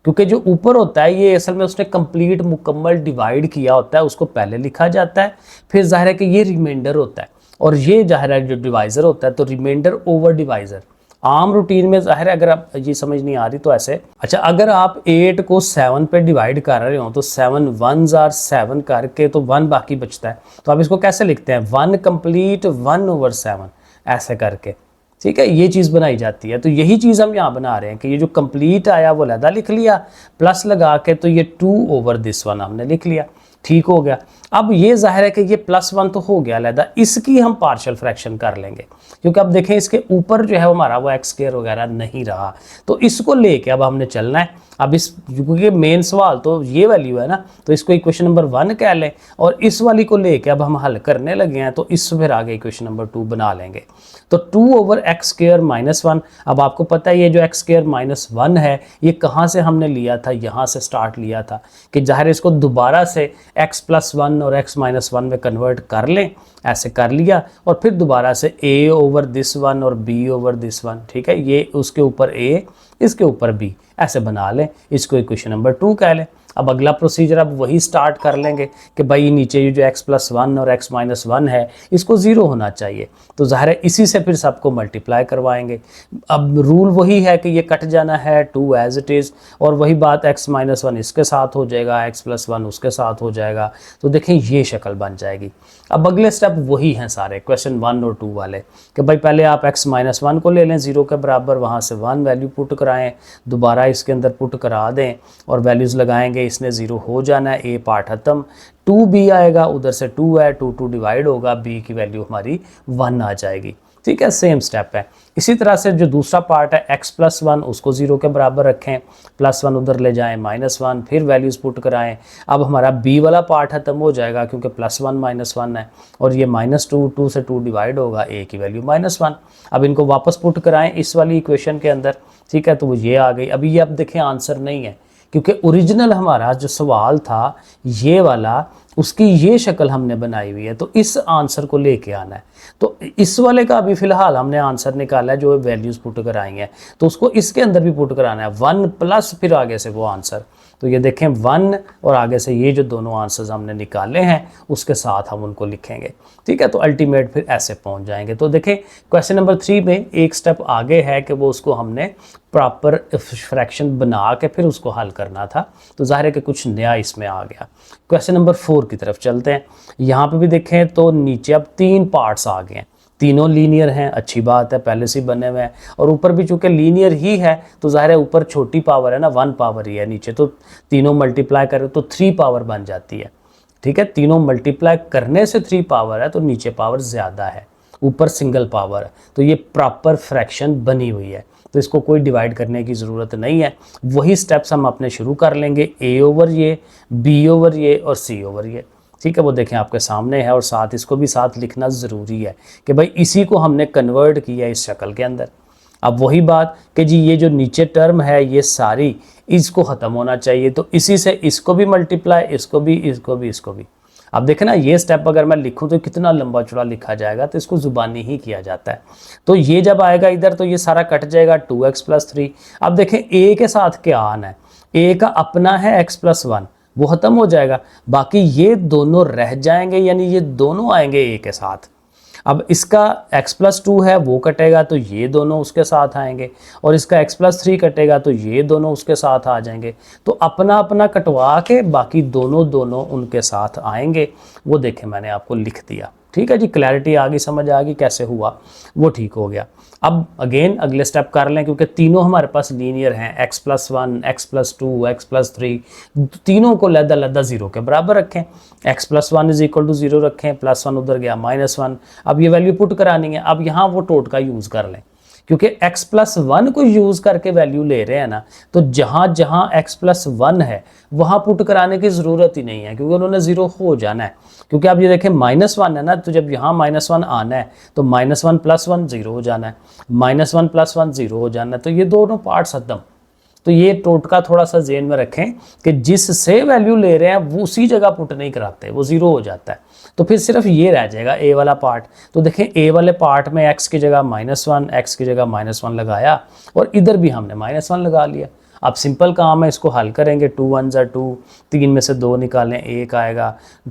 क्योंकि जो ऊपर होता है ये असल में उसने कंप्लीट मुकम्मल डिवाइड किया होता है, उसको पहले लिखा जाता है, फिर जाहिर है कि ये रिमाइंडर होता है, और ये जाहिर है जो डिवाइज़र होता है, तो रिमाइंडर ओवर डिवाइज़र। आम रूटीन में जाहिर है अगर आप ये समझ नहीं आ रही तो ऐसे, अच्छा अगर आप 8 को 7 पे डिवाइड कर रहे हो तो 7 1s आर 7 करके तो 1 बाकी बचता है, तो आप इसको कैसे लिखते हैं, 1 कंप्लीट 1 ओवर 7 ऐसे करके, ठीक है, ये चीज़ बनाई जाती है। तो यही चीज़ हम यहाँ बना रहे हैं कि ये जो कंप्लीट आया वो लहदा लिख लिया, प्लस लगा के तो ये 2 ओवर दिस 1 हमने लिख लिया। ठीक हो गया। अब ये जाहिर है कि ये +1 तो हो गया अलहदा, इसकी हम पार्शियल फ्रैक्शन कर लेंगे, क्योंकि अब देखें इसके ऊपर जो है हमारा वो एक्स स्क्वायर वगैरह नहीं रहा, तो इसको लेके अब हमने चलना है। अब इस, क्योंकि मेन सवाल तो ये वैल्यू है ना, तो इसको इक्वेशन नंबर 1 कह लें, और इस वाली को लेके अब हम हल करने लगे हैं, तो इस फिर आगे इक्वेशन नंबर 2 बना लेंगे। तो 2/x² - 1, अब आपको पता है ये जो x² - 1 है ये कहाँ से हमने लिया था, यहाँ से स्टार्ट लिया था कि जाहिर इसको दोबारा से x + 1 और x - 1 में कन्वर्ट कर लें, ऐसे कर लिया, और फिर दोबारा से a/this1 और b/this1, ठीक है, ये उसके ऊपर a, इसके ऊपर b, ऐसे बना लें, इसको इक्वेशन नंबर 2 कह लें। अब अगला प्रोसीजर अब वही स्टार्ट कर लेंगे कि भाई नीचे ये जो x + 1 और x - 1 है इसको 0 होना चाहिए, तो ज़ाहिर है इसी से फिर सबको मल्टीप्लाई करवाएंगे। अब रूल वही है कि ये कट जाना है 2 एज इट इज़, और वही बात x - 1 इसके साथ हो जाएगा, x + 1 उसके साथ हो जाएगा, तो देखें ये शक्ल बन जाएगी। अब अगले स्टेप वही हैं सारे क्वेश्चन 1 और 2 वाले कि भाई पहले आप x - 1 को ले लें 0 के बराबर, वहाँ से 1 वैल्यू पुट कराएं, दोबारा इसके अंदर पुट करा दें और वैल्यूज़ लगाएंगे, इसने 0 हो जाना है, a पार्ट खत्म, 2b आएगा, उधर से 2 है, 2 डिवाइड होगा, b की वैल्यू हमारी 1 आ जाएगी। ठीक है, सेम स्टेप है। इसी तरह से जो दूसरा पार्ट है x + 1 उसको 0 के बराबर रखें, +1 उधर ले जाएं, -1, फिर वैल्यूज़ पुट कराएं। अब हमारा b वाला पार्ट खत्म हो जाएगा क्योंकि +1 - 1 है, और ये -2, 2 से 2 डिवाइड होगा, a की वैल्यू -1। अब इनको वापस पुट कराएं इस वाली इक्वेशन के अंदर, ठीक है, तो वो ये आ गई। अभी ये अब देखें आंसर नहीं है, क्योंकि ओरिजिनल हमारा जो सवाल था ये वाला, उसकी ये शक्ल हमने बनाई हुई है, तो इस आंसर को लेके आना है। तो इस वाले का अभी फ़िलहाल हमने आंसर निकाला है, जो वैल्यूज़ पुट कराई हैं, तो उसको इसके अंदर भी पुट कराना है 1 प्लस फिर आगे से वो आंसर। तो ये देखें 1 और आगे से ये जो दोनों आंसर्स हमने निकाले हैं उसके साथ हम उनको लिखेंगे, ठीक है, तो अल्टीमेट फिर ऐसे पहुंच जाएंगे। तो देखें क्वेश्चन नंबर 3 में एक स्टेप आगे है कि वो उसको हमने प्रॉपर फ्रैक्शन बना के फिर उसको हल करना था, तो ज़ाहिर है कि कुछ नया इसमें आ गया। क्वेश्चन नंबर 4 की तरफ चलते हैं। यहाँ पे भी देखें तो नीचे अब 3 पार्ट्स आ गए हैं, तीनों लीनियर हैं, अच्छी बात है, पहले से बने हुए हैं, और ऊपर भी चूंकि लीनियर ही है तो ज़ाहिर है ऊपर छोटी पावर है ना, 1 पावर ही है, नीचे तो तीनों मल्टीप्लाई करें तो 3 पावर बन जाती है, ठीक है, तीनों मल्टीप्लाई करने से 3 पावर है, तो नीचे पावर ज़्यादा है, ऊपर सिंगल पावर है, तो ये प्रॉपर फ्रैक्शन बनी हुई है, तो इसको कोई डिवाइड करने की ज़रूरत नहीं है। वही स्टेप्स हम अपने शुरू कर लेंगे, a/ये, b/ये और c/ये, ठीक है, वो देखें आपके सामने है, और साथ इसको भी साथ लिखना ज़रूरी है कि भाई इसी को हमने कन्वर्ट किया इस शक्ल के अंदर। अब वही बात कि जी ये जो नीचे टर्म है ये सारी इसको ख़त्म होना चाहिए, तो इसी से इसको भी मल्टीप्लाई, इसको भी, इसको भी, इसको भी। अब देखें ना ये स्टेप अगर मैं लिखूं तो कितना लंबा चौड़ा लिखा जाएगा, तो इसको ज़ुबानी ही किया जाता है। तो ये जब आएगा इधर तो ये सारा कट जाएगा, 2x + 3। अब देखें a के साथ क्या आना है, a का अपना है x + 1, वो ख़त्म हो जाएगा, बाकी ये दोनों रह जाएंगे, यानी ये दोनों आएंगे a के साथ। अब इसका x + 2 है वो कटेगा तो ये दोनों उसके साथ आएंगे, और इसका x + 3 कटेगा तो ये दोनों उसके साथ आ जाएंगे, तो अपना अपना कटवा के बाकी दोनों दोनों उनके साथ आएंगे। वो देखें मैंने आपको लिख दिया, ठीक है जी, क्लैरिटी आ गई, समझ आ गई कैसे हुआ, वो ठीक हो गया। अब अगेन अगले स्टेप कर लें, क्योंकि तीनों हमारे पास लीनियर हैं, x + 1, x + 2, x + 3, तीनों को लदा 0 के बराबर रखें, x + 1 = 0 रखें, +1 उधर गया -1। अब ये वैल्यू पुट करानी है, अब यहाँ वो टोटका यूज़ कर लें, क्योंकि x + 1 को यूज़ करके वैल्यू ले रहे हैं ना, तो जहाँ जहाँ x + 1 है वहाँ पुट कराने की ज़रूरत ही नहीं है, क्योंकि उन्होंने 0 हो जाना है। क्योंकि आप ये देखें -1 है ना, तो जब यहाँ -1 आना है तो -1 + 1 0 हो जाना है, -1 + 1 0 हो जाना है, तो ये दोनों पार्ट्स खत्म। तो ये टोटका थोड़ा सा ज़हन में रखें कि जिससे वैल्यू ले रहे हैं वो उसी जगह पुट नहीं कराते, वो 0 हो जाता है, तो फिर सिर्फ ये रह जाएगा a वाला पार्ट। तो देखें a वाले पार्ट में x की जगह -1, x की जगह -1 लगाया, और इधर भी हमने -1 लगा लिया। अब सिंपल काम है, इसको हल करेंगे, 2 1 = 2, 3 में से 2 निकालें, 1 आएगा,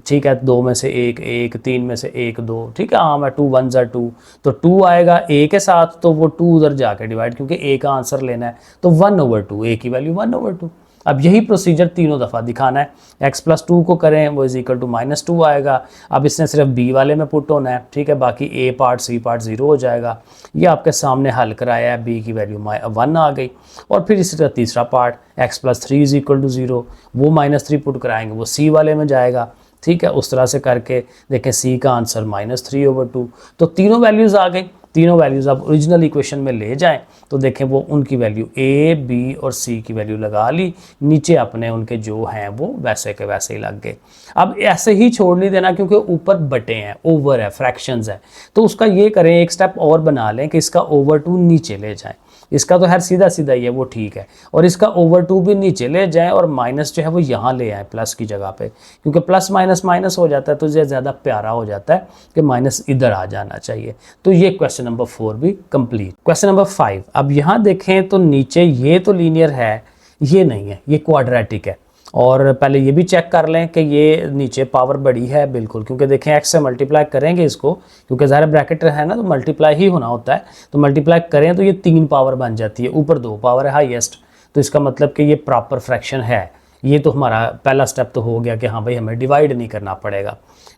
ठीक है, 2 में से 1 1, 3 में से 1 2, ठीक है, आम है, 2 1 = 2, तो 2 आएगा a के साथ, तो वो 2 उधर जाके डिवाइड, क्योंकि a का आंसर लेना है, तो 1/2, a की वैल्यू 1/2। अब यही प्रोसीजर तीनों दफ़ा दिखाना है। x+2 को करें वो इज इक्वल टू -2 आएगा। अब इसने सिर्फ b वाले में पुट होना है, ठीक है, बाकी a पार्ट c पार्ट 0 हो जाएगा। ये आपके सामने हल कराया है, b की वैल्यू 1 आ गई। और फिर इसी तरह तीसरा part x+3 is equal to 0, वो -3 पुट कराएंगे, वो c वाले में जाएगा, ठीक है। उस तरह से करके देखें c का आंसर -3/2। तो तीनों वैल्यूज़ आ गई। तीनों वैल्यूज़ आप ओरिजिनल इक्वेशन में ले जाएं तो देखें वो उनकी वैल्यू a, b और c की वैल्यू लगा ली, नीचे अपने उनके जो हैं वो वैसे के वैसे ही लग गए। अब ऐसे ही छोड़ नहीं देना क्योंकि ऊपर बटे हैं, ओवर है, फ्रैक्शंस है, तो उसका ये करें, एक स्टेप और बना लें कि इसका ओवर 2 नीचे ले जाएं। इसका तो खैर सीधा सीधा ही है, वो ठीक है, और इसका ओवर 2 भी नीचे ले जाएं और माइनस जो है वो यहाँ ले आए प्लस की जगह पे, क्योंकि प्लस माइनस माइनस हो जाता है तो ये ज़्यादा प्यारा हो जाता है कि माइनस इधर आ जाना चाहिए। तो ये क्वेश्चन नंबर 4 भी कंप्लीट। क्वेश्चन नंबर 5, अब यहाँ देखें तो नीचे ये तो लीनियर है, ये नहीं है, ये क्वाड्रेटिक है। और पहले ये भी चेक कर लें कि ये नीचे पावर बड़ी है बिल्कुल, क्योंकि देखें x से मल्टीप्लाई करेंगे इसको, क्योंकि ज़ाहिर ब्रैकेट है ना तो मल्टीप्लाई ही होना होता है, तो मल्टीप्लाई करें तो ये 3 पावर बन जाती है, ऊपर 2 पावर है हाईएस्ट, तो इसका मतलब कि ये प्रॉपर फ्रैक्शन है। ये तो हमारा पहला स्टेप तो हो गया कि हाँ भाई हमें डिवाइड नहीं करना पड़ेगा,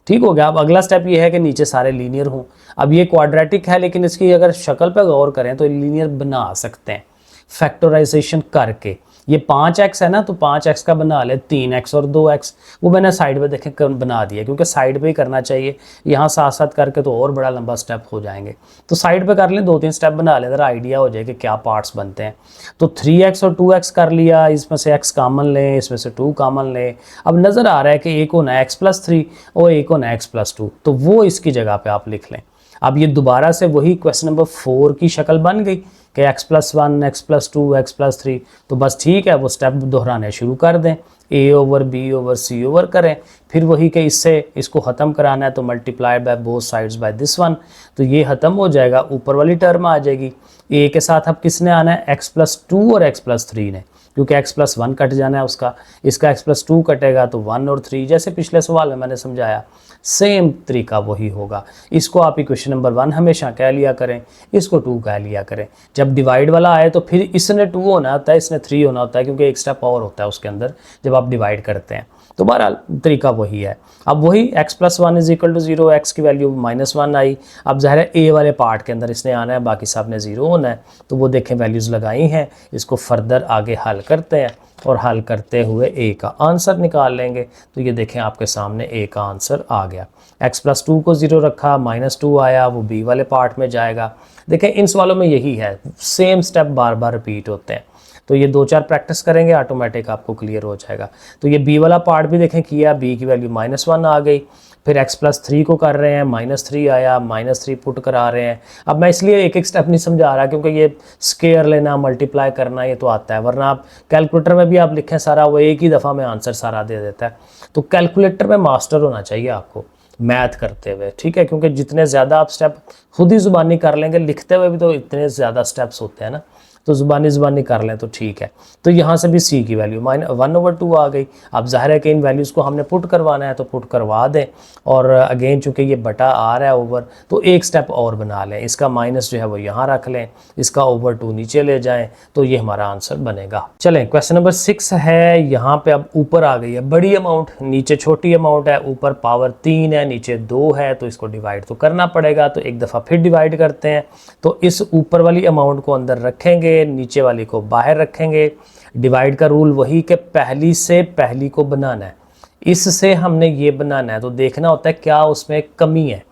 ठीक हो गया। अब अगला स्टेप ये है कि नीचे सारे लीनियर हों। अब ये क्वाड्रेटिक है लेकिन इसकी अगर शक्ल पर गौर करें तो लीनियर बना सकते हैं फैक्टराइजेशन करके। ये 5x है ना, तो 5x का बना ले 3x और 2x, वो मैंने साइड पे देखें बना दिया क्योंकि साइड पे ही करना चाहिए, यहाँ साथ साथ करके तो और बड़ा लंबा स्टेप हो जाएंगे। तो साइड पे कर लें, 2-3 स्टेप बना लें, ज़रा आइडिया हो जाए कि क्या पार्ट्स बनते हैं। तो 3x और 2x कर लिया, इसमें से x कॉमन लें, इसमें से 2 कॉमन लें। अब नज़र आ रहा है कि एक होना है x+3 और एक होना है x+2, तो वो इसकी जगह पर आप लिख लें। अब ये दोबारा से वही क्वेश्चन नंबर 4 की शक्ल बन गई कि x+1, x+2, x+3, तो बस ठीक है, वो स्टेप दोहराने शुरू कर दें, a/b/c करें, फिर वही कि इससे इसको ख़त्म कराना है तो multiply by both sides by this one, तो ये ख़त्म हो जाएगा, ऊपर वाली टर्म आ जाएगी। a के साथ अब किसने आना है, x+2 और x+3 ने, क्योंकि x+1 कट जाना है उसका, इसका x+2 कटेगा तो 1 और 3, जैसे पिछले सवाल में मैंने समझाया सेम तरीका वही होगा। इसको आप इक्वेशन नंबर 1 हमेशा कह लिया करें, इसको 2 कह लिया करें। जब डिवाइड वाला आए तो फिर इसने 2 होना होता है, इसने 3 होना होता है, क्योंकि एक स्टेप और होता है उसके अंदर जब आप डिवाइड करते हैं। तो बहरहाल तरीका वही है। अब वही x+1 is equal to 0, x की वैल्यू -1 आई। अब ज़ाहिर है a वाले पार्ट के अंदर इसने आना है, बाकी सब ने 0 होना है, तो वो देखें वैल्यूज़ लगाई हैं। इसको फर्दर आगे हल करते हैं और हल करते हुए a का आंसर निकाल लेंगे। तो ये देखें आपके सामने a का आंसर आ गया। x+2 को 0 रखा, -2 आया, वो b वाले पार्ट में जाएगा। देखें इन सवालों में यही है, सेम स्टेप बार बार रिपीट होते हैं। तो ये 2-4 प्रैक्टिस करेंगे ऑटोमेटिक आपको क्लियर हो जाएगा। तो ये b वाला पार्ट भी देखें किया, b की वैल्यू -1 आ गई। फिर x+3 को कर रहे हैं, -3 आया, -3 पुट करा रहे हैं। अब मैं इसलिए एक एक स्टेप नहीं समझा रहा क्योंकि ये स्केयर लेना, मल्टीप्लाई करना ये तो आता है, वरना आप कैलकुलेटर में भी आप लिखें सारा, वो एक ही दफ़ा में आंसर सारा दे देता है। तो कैलकुलेटर में मास्टर होना चाहिए आपको मैथ करते हुए, ठीक है, क्योंकि जितने ज़्यादा आप स्टेप खुद ही ज़ुबानी कर लेंगे, लिखते हुए भी तो इतने ज़्यादा स्टेप्स होते हैं ना, तो ज़ुबानी कर लें तो ठीक है। तो यहाँ से भी c की वैल्यू -1/2 आ गई। अब ज़ाहिर है कि इन वैल्यूज़ को हमने पुट करवाना है तो पुट करवा दें, और अगेन चूँकि ये बटा आ रहा है ओवर, तो एक स्टेप और बना लें, इसका माइनस जो है वो यहाँ रख लें, इसका ओवर 2 नीचे ले जाएं, तो ये हमारा आंसर बनेगा। चलें क्वेश्चन नंबर 6 है। यहाँ पे अब ऊपर आ गई है बड़ी अमाउंट, नीचे छोटी अमाउंट है, ऊपर पावर 3 है, नीचे 2 है, तो इसको डिवाइड तो करना पड़ेगा। तो एक दफ़ा फिर डिवाइड करते हैं। तो इस ऊपर वाली अमाउंट को अंदर रखेंगे, नीचे वाली को बाहर रखेंगे। डिवाइड का रूल वही कि पहली से पहली को बनाना है, इससे हमने ये बनाना है, तो देखना होता है क्या उसमें कमी है,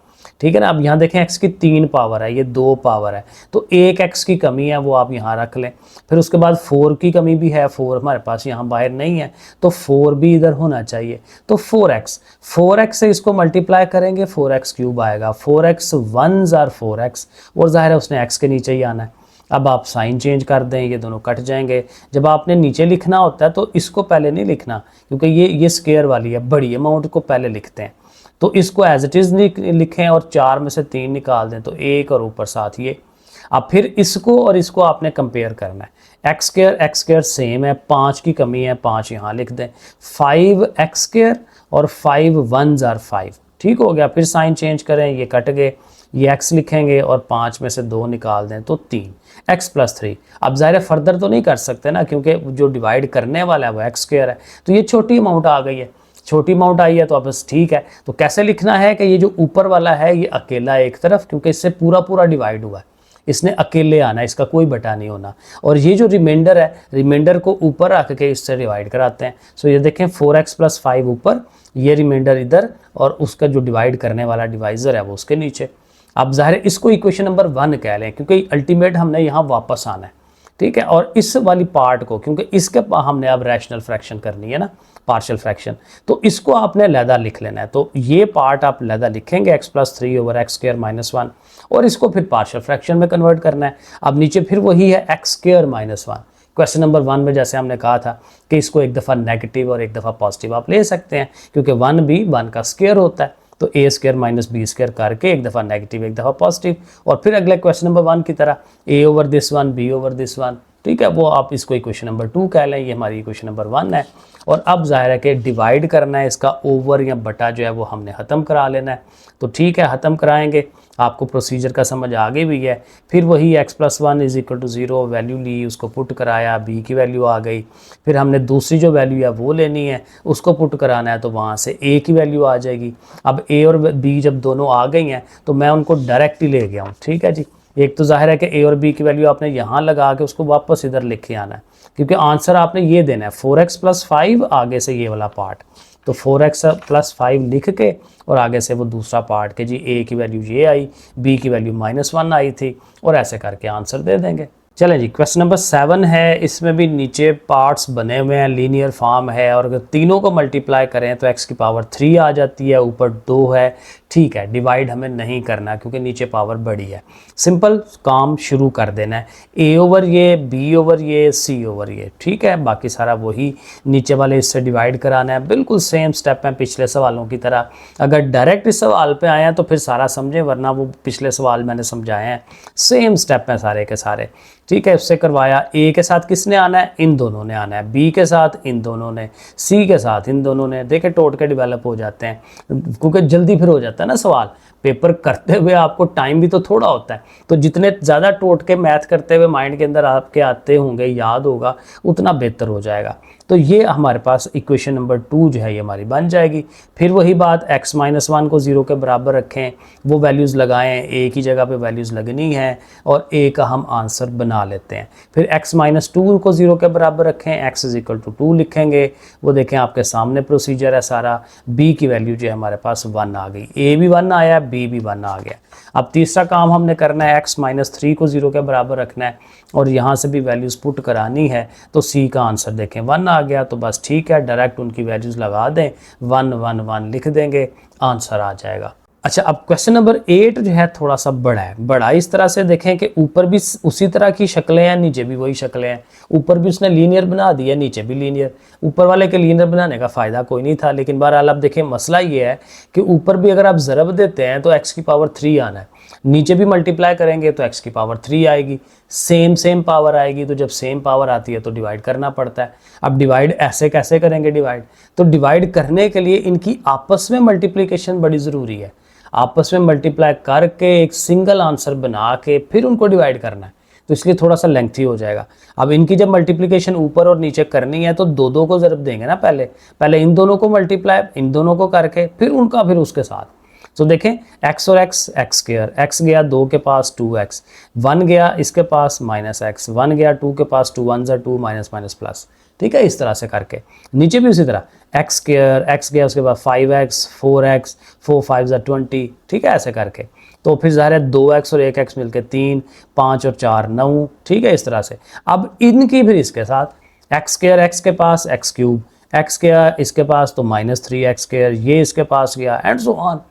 ठीक है ना। अब यहाँ देखें x की 3 पावर है, ये 2 पावर है, तो एक x की कमी है वो आप यहाँ रख लें। फिर उसके बाद 4 की कमी भी है, 4 हमारे पास यहाँ बाहर नहीं है, तो 4 भी इधर होना चाहिए। तो 4x से इसको मल्टीप्लाई करेंगे, 4x³ आएगा, 4x 1s आर 4x, और ज़ाहिर है उसने x के नीचे ही आना है। अब आप साइन चेंज कर दें, ये दोनों कट जाएंगे। जब आपने नीचे लिखना होता है तो इसको पहले नहीं लिखना, क्योंकि ये स्केयर वाली है, बड़ी अमाउंट को पहले लिखते हैं। तो इसको एज इट इज़ लिखें और 4 में से 3 निकाल दें, तो 1 और ऊपर साथ ये। अब फिर इसको और इसको आपने कंपेयर करना है। x स्क्वायर सेम है, 5 की कमी है, 5 यहाँ लिख दें। 5x² और 5 1s आर 5, ठीक हो गया। फिर साइन चेंज करें, ये कट गए, ये x लिखेंगे और 5 में से 2 निकाल दें तो 3 x + 3। अब ज़ाहिर फर्दर तो नहीं कर सकते ना, क्योंकि जो डिवाइड करने वाला है वो x² है, तो ये छोटी अमाउंट आ गई है, छोटी अमाउंट आई है तो अब बस ठीक है। तो कैसे लिखना है कि ये जो ऊपर वाला है ये अकेला एक तरफ, क्योंकि इससे पूरा पूरा डिवाइड हुआ है, इसने अकेले आना है, इसका कोई बटा नहीं होना। और ये जो रिमाइंडर है, रिमाइंडर को ऊपर रख के इससे डिवाइड कराते हैं। सो ये देखें 4x + 5 ऊपर, ये रिमाइंडर इधर, और उसका जो डिवाइड करने वाला डिवाइज़र है वो उसके नीचे। अब ज़ाहिर इसको इक्वेशन नंबर 1 कह लें, क्योंकि अल्टीमेट हमने यहाँ वापस आना है, ठीक है। और इस वाली पार्ट को, क्योंकि इसके हमने अब रैशनल फ्रैक्शन करनी है ना, पार्शियल फ्रैक्शन, तो इसको आपने अलहदा लिख लेना है। तो ये पार्ट आप अलहदा लिखेंगे x + 3/x² - 1, और इसको फिर पार्शियल फ्रैक्शन में कन्वर्ट करना है। अब नीचे फिर वही है x² - 1। क्वेश्चन नंबर 1 में जैसे हमने कहा था कि इसको एक दफ़ा नेगेटिव और एक दफ़ा पॉजिटिव आप ले सकते हैं, क्योंकि 1 भी 1 का स्क्वायर होता है, तो a² - b² करके एक दफ़ा नेगेटिव एक दफ़ा पॉजिटिव, और फिर अगले क्वेश्चन नंबर 1 की तरह a/this1 b/this1, ठीक है, वो आप इसको इक्वेशन नंबर 2 कह लें। ये हमारी इक्वेशन नंबर 1 है। और अब ज़ाहिर है कि डिवाइड करना है, इसका ओवर या बटा जो है वो हमने ख़त्म करा लेना है। तो ठीक है, ख़त्म कराएंगे, आपको प्रोसीजर का समझ आ गई भी है। फिर वही x + 1 = 0 वैल्यू ली, उसको पुट कराया, b की वैल्यू आ गई। फिर हमने दूसरी जो वैल्यू है वो लेनी है, उसको पुट कराना है, तो वहाँ से a की वैल्यू आ जाएगी। अब a और b जब दोनों आ गई हैं तो मैं उनको डायरेक्ट ही ले गया हूँ, ठीक है जी। एक तो जाहिर है कि a और b की वैल्यू आपने यहाँ लगा के उसको वापस इधर लिख के आना है, क्योंकि आंसर आपने ये देना है 4x + 5, आगे से ये वाला पार्ट, तो 4x + 5 लिख के और आगे से वो दूसरा पार्ट के जी a की वैल्यू ये आई, b की वैल्यू -1 आई थी, और ऐसे करके आंसर दे देंगे। चलें जी, क्वेश्चन नंबर 7 है। इसमें भी नीचे पार्ट्स बने हुए हैं, लीनियर फॉर्म है, और अगर तीनों को मल्टीप्लाई करें तो x की पावर 3 आ जाती है, ऊपर 2 है, ठीक है। डिवाइड हमें नहीं करना क्योंकि नीचे पावर बड़ी है, सिंपल काम शुरू कर देना है, a/ये, b/ये, c/ये, ठीक है। बाकी सारा वही नीचे वाले इससे डिवाइड कराना है, बिल्कुल सेम स्टेप है पिछले सवालों की तरह। अगर डायरेक्ट इस सवाल पे आए हैं तो फिर सारा समझें, वरना वो पिछले सवाल मैंने समझाए हैं, सेम स्टेप हैं सारे के सारे, ठीक है। उससे करवाया, a के साथ किसने आना है, इन दोनों ने आना है, b के साथ इन दोनों ने, c के साथ इन दोनों ने। देखे टोट के डेवलप हो जाते हैं, क्योंकि जल्दी फिर हो जाता है ना सवाल, पेपर करते हुए आपको टाइम भी तो थोड़ा होता है, तो जितने ज़्यादा टोट के मैथ करते हुए माइंड के अंदर आपके आते होंगे, याद होगा, उतना बेहतर हो जाएगा। तो ये हमारे पास इक्वेशन नंबर 2 जो है ये हमारी बन जाएगी। फिर वही बात, x - 1 को 0 के बराबर रखें, वो वैल्यूज़ लगाएं, a की जगह पे वैल्यूज़ लगनी है, और a का हम आंसर बना लेते हैं। फिर x - 2 को 0 के बराबर रखें, x = 2 लिखेंगे, वो देखें आपके सामने प्रोसीजर है सारा। b की वैल्यू जो है हमारे पास 1 आ गई, a भी 1 आया, b भी 1 आ गया। अब तीसरा काम हमने करना है, x - 3 को 0 के बराबर रखना है, और यहाँ से भी वैल्यूज़ पुट करानी है, तो c का आंसर देखें 1 आ गया, तो बस ठीक है, डायरेक्ट उनकी वैल्यूज़ लगा दें, 1 1 1 लिख देंगे, आंसर आ जाएगा। अच्छा, अब क्वेश्चन नंबर 8 जो है थोड़ा सा बड़ा है। बड़ा इस तरह से देखें कि ऊपर भी उसी तरह की शक्लें हैं, नीचे भी वही शक्लें हैं। ऊपर भी उसने लीनियर बना दिया, नीचे भी लीनियर। ऊपर वाले के लीनियर बनाने का फ़ायदा कोई नहीं था, लेकिन बहरहाल अब देखें मसला ये है कि ऊपर भी अगर आप ज़रब देते हैं तो x की पावर 3 आना है, नीचे भी मल्टीप्लाई करेंगे तो x की पावर 3 आएगी, सेम पावर आएगी। तो जब सेम पावर आती है तो डिवाइड करना पड़ता है। अब डिवाइड ऐसे कैसे करेंगे डिवाइड, तो डिवाइड करने के लिए इनकी आपस में मल्टीप्लिकेशन बड़ी ज़रूरी है। आपस में मल्टीप्लाई करके एक सिंगल आंसर बना के फिर उनको डिवाइड करना है, तो इसलिए थोड़ा सा लेंथी हो जाएगा। अब इनकी जब मल्टीप्लिकेशन ऊपर और नीचे करनी है तो दो को ज़रब देंगे ना, पहले इन दोनों को मल्टीप्लाई इन दोनों को करके फिर उनका फिर उसके साथ। तो देखें x और x स्क्वायर, x गया 2 के पास 2x, 1 गया इसके पास -x, 1 गया 2 के पास, 2 1 2 माइनस प्लस, ठीक है। इस तरह से करके नीचे भी उसी तरह x स्क्वायर, x गया उसके बाद 5x, 4x, 4 5 20, ठीक है। ऐसे करके तो फिर ज़ाहिर है 2x और 1x मिलके 3, 5 और 4 9, ठीक है। इस तरह से अब इनकी फिर इसके साथ x स्क्वायर, x के पास x क्यूब, x गया इसके पास तो -3x स्क्वायर, ये इसके पास गया, एंड सो ऑन,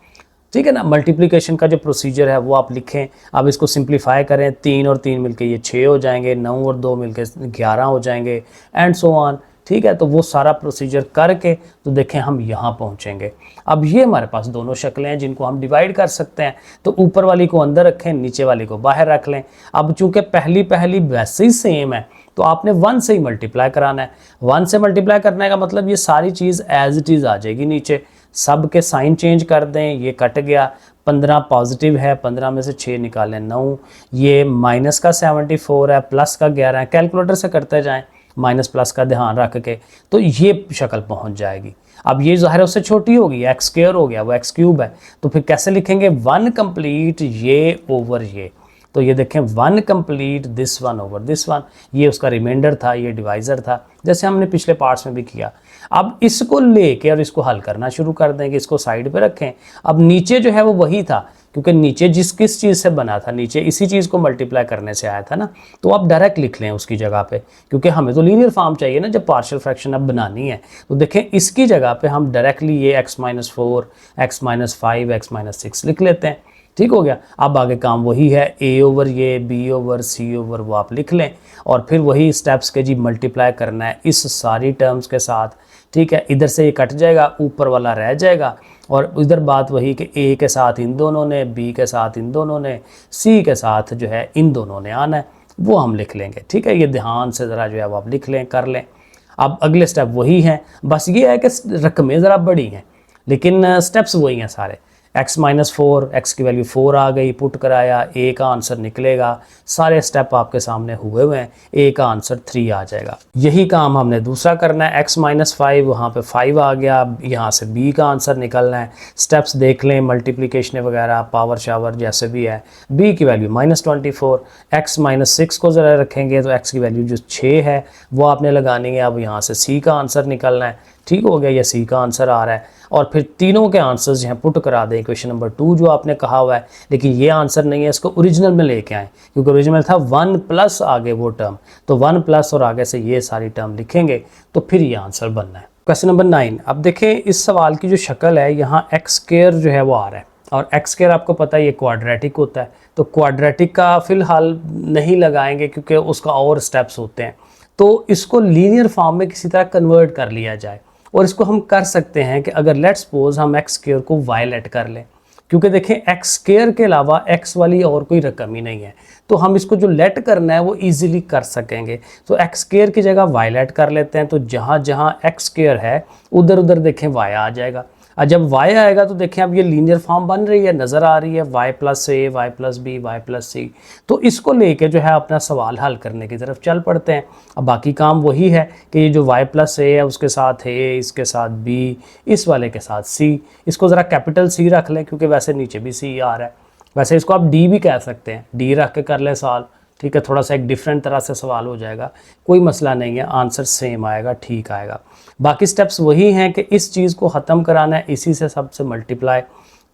ठीक है ना। मल्टीप्लिकेशन का जो प्रोसीजर है वो आप लिखें। अब इसको सिंप्लीफाई करें, 3 और 3 मिलके ये 6 हो जाएंगे, 9 और 2 मिलके 11 हो जाएंगे, एंड सो ऑन, ठीक है। तो वो सारा प्रोसीजर करके तो देखें हम यहाँ पहुँचेंगे। अब ये हमारे पास दोनों शक्लें हैं जिनको हम डिवाइड कर सकते हैं, तो ऊपर वाली को अंदर रखें, नीचे वाली को बाहर रख लें। अब चूँकि पहली वैसे ही सेम है तो आपने 1 से ही मल्टीप्लाई कराना है। 1 से मल्टीप्लाई करने का मतलब ये सारी चीज़ एज इट इज़ आ जाएगी नीचे, सब के साइन चेंज कर दें, ये कट गया, 15 पॉजिटिव है, 15 में से 6 निकालें 9, ये माइनस का 74 है, प्लस का 11 है, कैलकुलेटर से करते जाएं माइनस प्लस का ध्यान रख के, तो ये शक्ल पहुंच जाएगी। अब ये ज़ाहिर है उससे छोटी होगी, एक्स स्क्वायर हो गया, वो एक्स क्यूब है, तो फिर कैसे लिखेंगे, 1 कंप्लीट ये ओवर ये, तो ये देखें 1 complete this one over this one, ये उसका रिमाइंडर था, ये डिवाइज़र था, जैसे हमने पिछले पार्ट्स में भी किया। अब इसको लेके और इसको हल करना शुरू कर देंगे, इसको साइड पे रखें। अब नीचे जो है वो वही था, क्योंकि नीचे किस चीज़ से बना था, नीचे इसी चीज़ को मल्टीप्लाई करने से आया था ना, तो आप डायरेक्ट लिख लें उसकी जगह पे, क्योंकि हमें तो लीनियर फॉर्म चाहिए ना जब पार्शियल फ्रैक्शन अब बनानी है। तो देखें इसकी जगह पे हम डायरेक्टली ये x-4, x-5, x-6 लिख लेते हैं, ठीक हो गया। अब आगे काम वही है, a ओवर ये, b ओवर c ओवर वो आप लिख लें, और फिर वही स्टेप्स के जी मल्टीप्लाई करना है इस सारी टर्म्स के साथ, ठीक है। इधर से ये कट जाएगा, ऊपर वाला रह जाएगा, और इधर बात वही कि a के साथ इन दोनों ने, b के साथ इन दोनों ने, c के साथ जो है इन दोनों ने आना है, वो हम लिख लेंगे, ठीक है। ये ध्यान से ज़रा जो है वो आप लिख लें, कर लें। अब अगले स्टेप वही हैं, बस ये है कि रकमें ज़रा बड़ी हैं, लेकिन स्टेप्स वही हैं सारे। x-4, x की वैल्यू 4 आ गई, पुट कराया, a का आंसर निकलेगा, सारे स्टेप आपके सामने हुए हैं, a का आंसर 3 आ जाएगा। यही काम हमने दूसरा करना है, x-5 वहाँ पे 5 आ गया, यहाँ से b का आंसर निकलना है। स्टेप्स देख लें, मल्टीप्लिकेशन वगैरह, पावर शावर जैसे भी है। b की वैल्यू -24, x-6 को ज़रा रखेंगे तो x की वैल्यू जो 6 है वो आपने लगानी है। अब यहाँ से c का आंसर निकलना है, ठीक हो गया, ये सी का आंसर आ रहा है। और फिर तीनों के आंसर्स जो हैं पुट करा दें, क्वेश्चन नंबर 2 जो आपने कहा हुआ है, लेकिन ये आंसर नहीं है, इसको ओरिजिनल में लेके आएँ, क्योंकि ओरिजिनल था 1 प्लस आगे वो टर्म, तो 1 प्लस और आगे से ये सारी टर्म लिखेंगे तो फिर ये आंसर बनना है। क्वेश्चन नंबर 9, अब देखें इस सवाल की जो शक्ल है, यहाँ एक्स स्क्वायर जो है वो आ रहा है, और एक्स स्क्वायर आपको पता है ये क्वाड्रेटिक होता है, तो क्वाड्रेटिक का फ़िलहाल नहीं लगाएंगे क्योंकि उसका और स्टेप्स होते हैं। तो इसको लीनियर फॉर्म में किसी तरह कन्वर्ट कर लिया जाए, और इसको हम कर सकते हैं कि अगर लेट्स सपोज हम एक्स स्क्वायर को वाई लेट कर लें, क्योंकि देखें एक्स स्क्वायर के अलावा एक्स वाली और कोई रकम ही नहीं है, तो हम इसको जो लेट करना है वो इजीली कर सकेंगे। तो एक्स स्क्वायर की जगह वाई लेट कर लेते हैं, तो जहाँ जहाँ एक्स स्क्वायर है उधर उधर देखें वाई आ जाएगा, और जब y आएगा तो देखें अब ये लीनियर फॉर्म बन रही है, नज़र आ रही है, y plus a, y plus b, y plus c। तो इसको लेके जो है अपना सवाल हल करने की तरफ चल पड़ते हैं। अब बाकी काम वही है कि ये जो y प्लस a है उसके साथ a, इसके साथ b, इस वाले के साथ c, इसको ज़रा कैपिटल C रख लें क्योंकि वैसे नीचे भी c आ रहा है। वैसे इसको आप d भी कह सकते हैं, d रख के कर लें सवाल, ठीक है। थोड़ा सा एक डिफरेंट तरह से सवाल हो जाएगा, कोई मसला नहीं है, आंसर सेम आएगा, ठीक आएगा। बाकी स्टेप्स वही हैं कि इस चीज़ को ख़त्म कराना है, इसी से सबसे मल्टीप्लाई,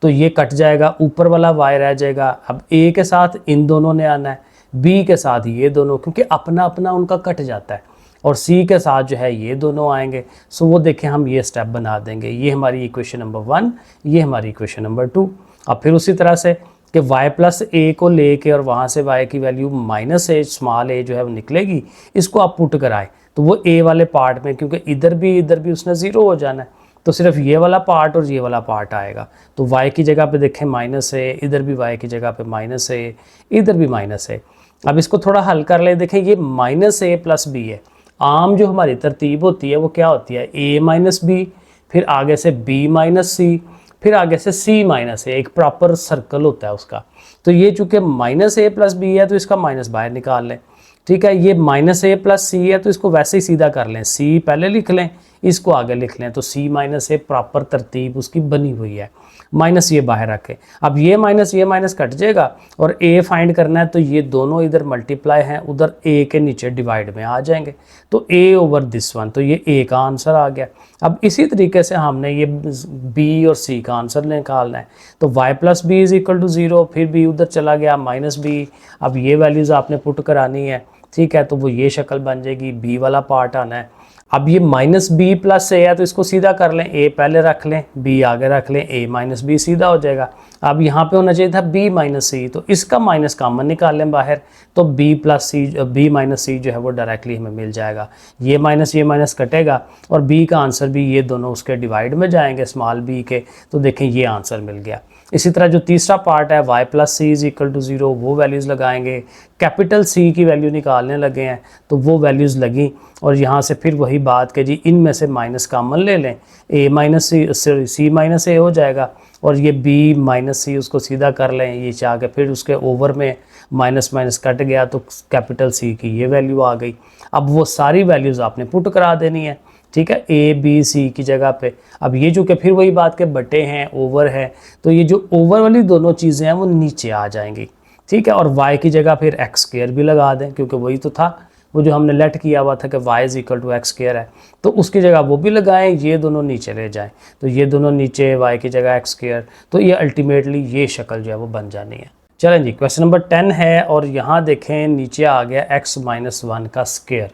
तो ये कट जाएगा, ऊपर वाला y रह जाएगा। अब a के साथ इन दोनों ने आना है, b के साथ ये दोनों, क्योंकि अपना अपना उनका कट जाता है, और c के साथ जो है ये दोनों आएंगे। सो वो देखें हम ये स्टेप बना देंगे, ये हमारी इक्वेशन नंबर 1, ये हमारी इक्वेशन नंबर 2। अब फिर उसी तरह से कि y प्लस a को लेके और वहाँ से y की वैल्यू -a, स्मॉल a जो है वो निकलेगी, इसको आप पुट कराएं तो वो a वाले पार्ट में, क्योंकि इधर भी उसने 0 हो जाना है, तो सिर्फ ये वाला पार्ट और ये वाला पार्ट आएगा। तो y की जगह पे देखें -a, इधर भी y की जगह पे -a, इधर भी -a। अब इसको थोड़ा हल कर ले, देखें ये -a प्लस b है। आम जो हमारी तरतीब होती है वो क्या होती है, a माइनस b, फिर आगे से b माइनस c, फिर आगे से c माइनस a, एक प्रॉपर सर्कल होता है उसका। तो ये चूँकि -a प्लस b है तो इसका माइनस बाहर निकाल लें, ठीक है। ये -a प्लस c है तो इसको वैसे ही सीधा कर लें, c पहले लिख लें, इसको आगे लिख लें, तो c -a प्रॉपर तरतीब उसकी बनी हुई है, माइनस ये बाहर रखें। अब ये माइनस कट जाएगा, और a फाइंड करना है, तो ये दोनों इधर मल्टीप्लाई हैं, उधर a के नीचे डिवाइड में आ जाएंगे, तो a ओवर दिस वन, तो ये a का आंसर आ गया। अब इसी तरीके से हमने ये b और c का आंसर निकालना है, तो y plus b is equal to 0, फिर b उधर चला गया -b। अब ये वैल्यूज़ आपने पुट करानी है, ठीक है, तो वो ये शक्ल बन जाएगी, b वाला पार्ट आना है। अब ये -b प्लस a है तो इसको सीधा कर लें, a पहले रख लें, b आगे रख लें, a माइनस b सीधा हो जाएगा। अब यहाँ पे होना चाहिए था b माइनस c, तो इसका माइनस कॉमन निकाल लें बाहर, तो b माइनस c जो है वो डायरेक्टली हमें मिल जाएगा। ये माइनस कटेगा, और b का आंसर भी ये दोनों उसके डिवाइड में जाएंगे स्मॉल b के, तो देखें ये आंसर मिल गया। इसी तरह जो तीसरा पार्ट है y plus c is equal to 0, वो वैल्यूज़ लगाएंगे। कैपिटल C की वैल्यू निकालने लगे हैं तो वो वैल्यूज़ लगी, और यहाँ से फिर वही बात कि जी इनमें से माइनस कॉमन ले लें, a माइनस सी माइनस ए हो जाएगा, और ये b माइनस सी उसको सीधा कर लें, ये चाह के फिर उसके ओवर में माइनस माइनस कट गया तो कैपिटल C की ये वैल्यू आ गई। अब वो सारी वैल्यूज़ आपने पुट करा देनी है, ठीक है, ए बी सी की जगह पे। अब ये जो कि फिर वही बात के बटे हैं, ओवर है, तो ये जो ओवर वाली दोनों चीज़ें हैं वो नीचे आ जाएंगी, ठीक है। और y की जगह फिर एक्स स्क्वायर भी लगा दें, क्योंकि वही तो था, वो जो हमने लेट किया हुआ था कि y is equal to x square है, तो उसकी जगह वो भी लगाएं, ये दोनों नीचे ले जाएं, तो ये दोनों नीचे, y की जगह एक्स स्क्वायर, तो ये अल्टीमेटली ये शक्ल जो है वो बन जानी है। चलें जी, क्वेश्चन नंबर 10 है, और यहाँ देखें नीचे आ गया x माइनस 1 का स्क्वायर।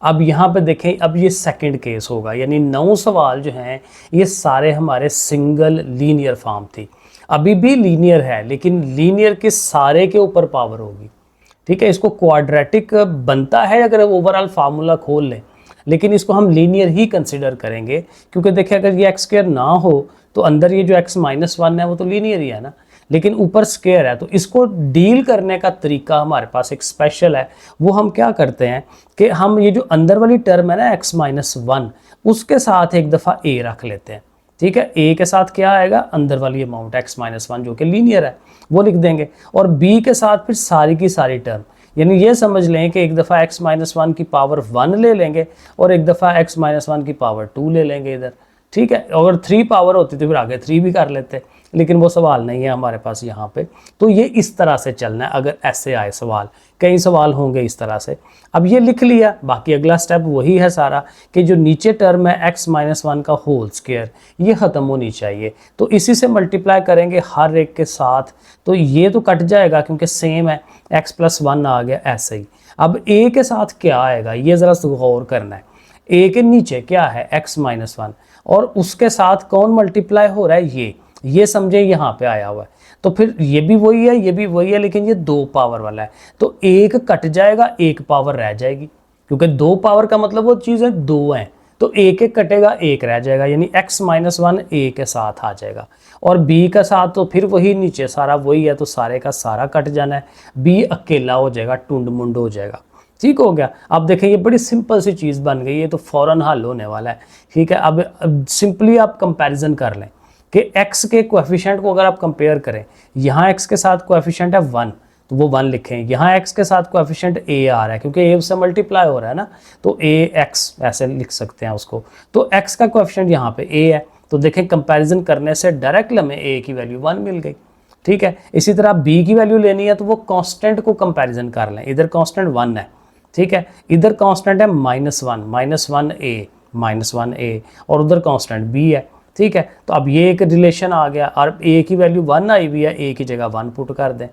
अब यहाँ पे देखें, अब ये सेकंड केस होगा, यानी 9 सवाल जो हैं ये सारे हमारे सिंगल लीनियर फॉर्म थी। अभी भी लीनियर है, लेकिन लीनियर के सारे के ऊपर पावर होगी, ठीक है। इसको क्वाड्रेटिक बनता है अगर ओवरऑल फार्मूला खोल लें, लेकिन इसको हम लीनियर ही कंसिडर करेंगे, क्योंकि देखिए अगर ये एक्स स्क्वायर ना हो तो अंदर ये जो x माइनस 1 है वो तो लीनियर ही है ना, लेकिन ऊपर स्क्वायर है। तो इसको डील करने का तरीका हमारे पास एक स्पेशल है। वो हम क्या करते हैं कि हम ये जो अंदर वाली टर्म है ना x माइनस 1, उसके साथ एक दफ़ा a रख लेते हैं, ठीक है। a के साथ क्या आएगा, अंदर वाली अमाउंट x माइनस 1 जो कि लीनियर है वो लिख देंगे, और b के साथ फिर सारी की सारी टर्म, यानी ये समझ लें कि एक दफ़ा x माइनस 1 की पावर 1 ले लेंगे और एक दफ़ा x माइनस 1 की पावर 2 ले लेंगे इधर, ठीक है। अगर 3 पावर होती तो फिर आगे 3 भी कर लेते, लेकिन वो सवाल नहीं है हमारे पास यहाँ पे। तो ये इस तरह से चलना है, अगर ऐसे आए सवाल, कई सवाल होंगे इस तरह से। अब ये लिख लिया, बाकी अगला स्टेप वही है सारा, कि जो नीचे टर्म है x माइनस 1 का होल स्क्वायर, ये ख़त्म होनी चाहिए, तो इसी से मल्टीप्लाई करेंगे हर एक के साथ, तो ये तो कट जाएगा क्योंकि सेम है, x प्लस 1 आ गया ऐसे ही। अब a के साथ क्या आएगा, ये ज़रा गौर करना है। a के नीचे क्या है, x माइनस 1, और उसके साथ कौन मल्टीप्लाई हो रहा है, ये समझे यहाँ पे आया हुआ है, तो फिर ये भी वही है, ये भी वही है, लेकिन ये 2 पावर वाला है, तो एक कट जाएगा, एक पावर रह जाएगी, क्योंकि 2 पावर का मतलब वो चीज़ है 2 है, तो एक एक कटेगा, एक रह जाएगा, यानी x माइनस 1 a के साथ आ जाएगा, और b का साथ तो फिर वही नीचे सारा वही है, तो सारे का सारा कट जाना है, b अकेला हो जाएगा, टुंड मुंड हो जाएगा, ठीक हो गया। अब देखें ये बड़ी सिंपल सी चीज़ बन गई, ये तो फ़ौरन हल होने वाला है, ठीक है। अब सिंपली आप कंपैरिजन कर लें कि x के कोएफिशिएंट को अगर आप कंपेयर करें, यहाँ x के साथ कोएफिशिएंट है 1, तो वो 1 लिखें, यहाँ x के साथ कोएफिशिएंट a आ रहा है क्योंकि a से मल्टीप्लाई हो रहा है ना, तो ax ऐसे लिख सकते हैं उसको, तो x का कोएफिशिएंट यहाँ पे a है, तो देखें कंपैरिजन करने से डायरेक्टली हमें a की वैल्यू 1 मिल गई, ठीक है। इसी तरह b की वैल्यू लेनी है तो वो कांस्टेंट को कंपैरिजन कर लें, इधर कांस्टेंट 1 है, ठीक है, इधर कांस्टेंट है माइनस वन ए, और उधर कांस्टेंट b है, ठीक है। तो अब ये एक रिलेशन आ गया, और a की वैल्यू 1 आई हुई है, a की जगह 1 पुट कर दें,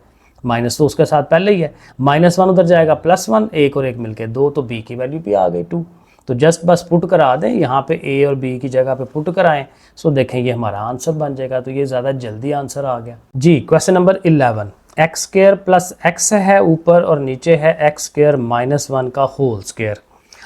माइनस तो उसके साथ पहले ही है, -1 उधर जाएगा +1, एक और एक मिलके 2, तो b की वैल्यू भी आ गई 2, तो जस्ट बस पुट करा दें, यहाँ पे a और b की जगह पे पुट कराएं, सो देखें ये हमारा आंसर बन जाएगा। तो ये ज़्यादा जल्दी आंसर आ गया जी। Question number 11, X square plus X है ऊपर और नीचे है एक्स स्क्वायर माइनस 1 का होल स्क्वायर।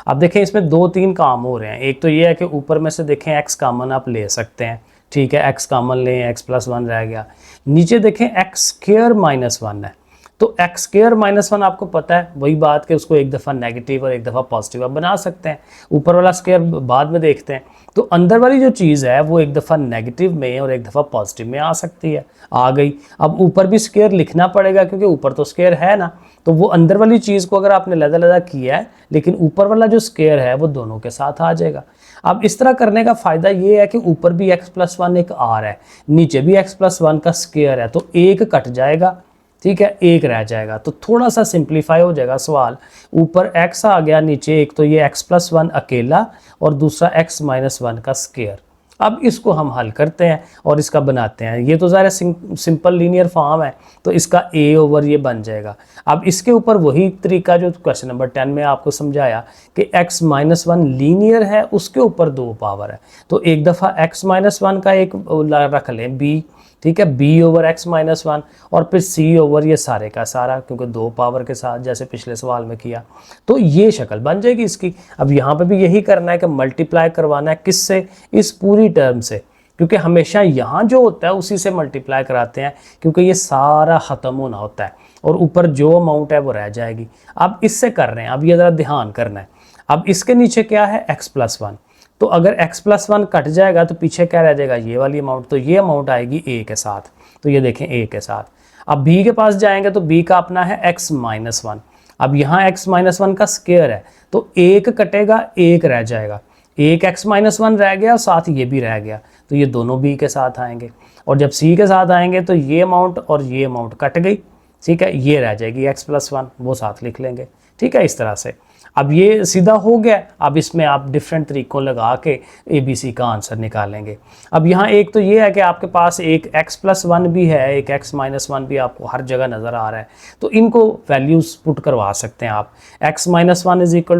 अब देखें इसमें 2-3 काम हो रहे हैं। एक तो ये है कि ऊपर में से देखें एक्स कॉमन आप ले सकते हैं, ठीक है, एक्स कॉमन लें, एक्स प्लस 1 रह गया। नीचे देखें एक्स स्क्वायर माइनस 1 है, तो एक्स स्क्वायर माइनस 1 आपको पता है वही बात कि उसको एक दफ़ा नेगेटिव और एक दफ़ा पॉजिटिव आप बना सकते हैं, ऊपर वाला स्क्वायर बाद में देखते हैं। तो अंदर वाली जो चीज़ है वो एक दफ़ा नेगेटिव में और एक दफ़ा पॉजिटिव में आ सकती है, आ गई। अब ऊपर भी स्क्वायर लिखना पड़ेगा क्योंकि ऊपर तो स्क्वायर है ना, तो वो अंदर वाली चीज़ को अगर आपने लदा किया है, लेकिन ऊपर वाला जो स्क्वायर है वो दोनों के साथ आ जाएगा। अब इस तरह करने का फ़ायदा ये है कि ऊपर भी x प्लस 1 एक r है, नीचे भी x प्लस 1 का स्क्वायर है, तो एक कट जाएगा, ठीक है, एक रह जाएगा, तो थोड़ा सा सिंप्लीफाई हो जाएगा सवाल। ऊपर x आ गया, नीचे एक तो ये x प्लस 1 अकेला और दूसरा x माइनस 1 का स्क्वायर। अब इसको हम हल करते हैं और इसका बनाते हैं। ये तो ज़रा सिंपल लीनियर फॉर्म है, तो इसका a ओवर ये बन जाएगा। अब इसके ऊपर वही तरीका जो क्वेश्चन नंबर 10 में आपको समझाया कि x माइनस 1 लीनियर है, उसके ऊपर 2 पावर है, तो एक दफ़ा x माइनस 1 का एक रख लें b, ठीक है, b ओवर x माइनस 1 और फिर c ओवर ये सारे का सारा, क्योंकि 2 पावर के साथ जैसे पिछले सवाल में किया, तो ये शक्ल बन जाएगी इसकी। अब यहाँ पे भी यही करना है कि मल्टीप्लाई करवाना है किससे, इस पूरी टर्म से, क्योंकि हमेशा यहाँ जो होता है उसी से मल्टीप्लाई कराते हैं, क्योंकि ये सारा ख़त्म होना होता है और ऊपर जो अमाउंट है वो रह जाएगी। अब इससे कर रहे हैं, अब ये ज़रा ध्यान करना है। अब इसके नीचे क्या है, x+1, तो अगर x+1 कट जाएगा तो पीछे क्या रह जाएगा, ये वाली अमाउंट, तो ये अमाउंट आएगी a के साथ, तो ये देखें a के साथ। अब b के पास जाएंगे तो b का अपना है x-1, अब यहाँ x-1 का स्क्वायर है तो एक कटेगा, एक रह जाएगा, एक x-1 रह गया और साथ ये भी रह गया, तो ये दोनों b के साथ आएंगे। और जब c के साथ आएंगे तो ये अमाउंट और ये अमाउंट कट गई, ठीक है, ये रह जाएगी x+1, वो साथ लिख लेंगे, ठीक है, इस तरह से। अब ये सीधा हो गया। अब इसमें आप डिफरेंट तरीकों लगा के ABC का आंसर निकालेंगे। अब यहाँ एक तो ये है कि आपके पास एक x+1 भी है, एक x-1 भी आपको हर जगह नज़र आ रहा है, तो इनको वैल्यूज़ पुट करवा सकते हैं आप। x-1 =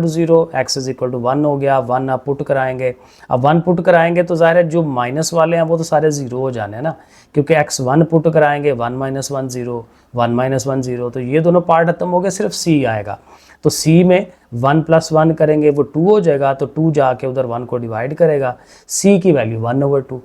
0, x = 1 हो गया, 1 आप पुट कराएंगे। अब 1 पुट कराएंगे तो ज़ाहिर है जो माइनस वाले हैं वो तो सारे 0 हो जाने हैं ना, क्योंकि x1 पुट कराएंगे, 1 - 1 0, 1 - 1 0, तो ये दोनों पार्ट खत्म हो गए, सिर्फ c आएगा। तो c में 1 + 1 करेंगे वो 2 हो जाएगा, तो 2 जाके उधर 1 को डिवाइड करेगा, c की वैल्यू 1/2।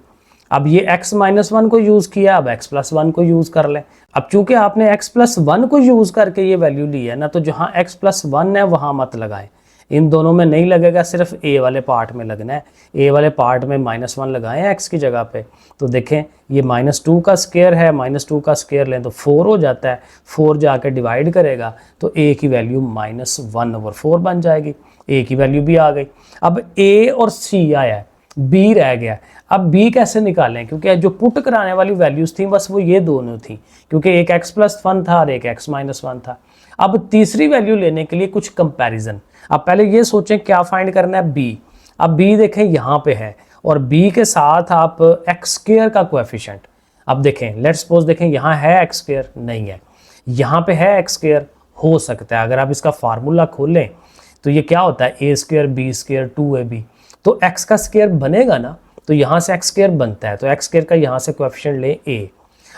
अब ये x-1 को यूज़ किया, अब x+1 को यूज़ कर लें। अब चूंकि आपने x+1 को यूज़ करके ये वैल्यू ली है ना, तो जहाँ x+1 है वहाँ मत लगाएं, इन दोनों में नहीं लगेगा, सिर्फ a वाले पार्ट में लगना है। a वाले पार्ट में -1 लगाएं x की जगह पे, तो देखें ये -2 का स्क्वायर है, -2 का स्क्वायर लें तो 4 हो जाता है, 4 जाके डिवाइड करेगा तो a की वैल्यू -1/4 बन जाएगी, a की वैल्यू भी आ गई। अब a और c आया है, b रह गया। अब b कैसे निकालें, क्योंकि जो पुट कराने वाली वैल्यूज़ थी बस वो ये दोनों थी, क्योंकि एक x+1 था और एक x-1 था। अब तीसरी वैल्यू लेने के लिए कुछ कंपैरिजन। अब पहले ये सोचें क्या फाइंड करना है, b। अब b देखें यहाँ पे है और b के साथ आप x² का कोएफिशिएंट, अब देखें लेट्स सपोज देखें यहाँ है x², नहीं है, यहाँ पे है x², हो सकता है अगर आप इसका फार्मूला खोलें तो ये क्या होता है, a² b² 2ab, तो x का स्क्वायर बनेगा ना, तो यहाँ से x² बनता है, तो x² का यहाँ से कोएफिशिएंट लें a।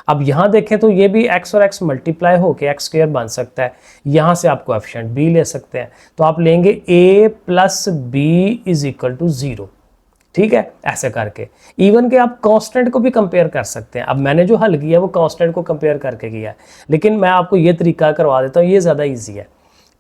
अब यहाँ देखें तो ये भी x और x मल्टीप्लाई होकर x² बन सकता है, यहाँ से आप कोएफिशिएंट b ले सकते हैं, तो आप लेंगे a + b = 0, ठीक है, ऐसे करके। इवन के आप कांस्टेंट को भी कंपेयर कर सकते हैं। अब मैंने जो हल किया है वो कांस्टेंट को कंपेयर करके किया है, लेकिन मैं आपको ये तरीका करवा देता हूँ, ये ज़्यादा ईजी है,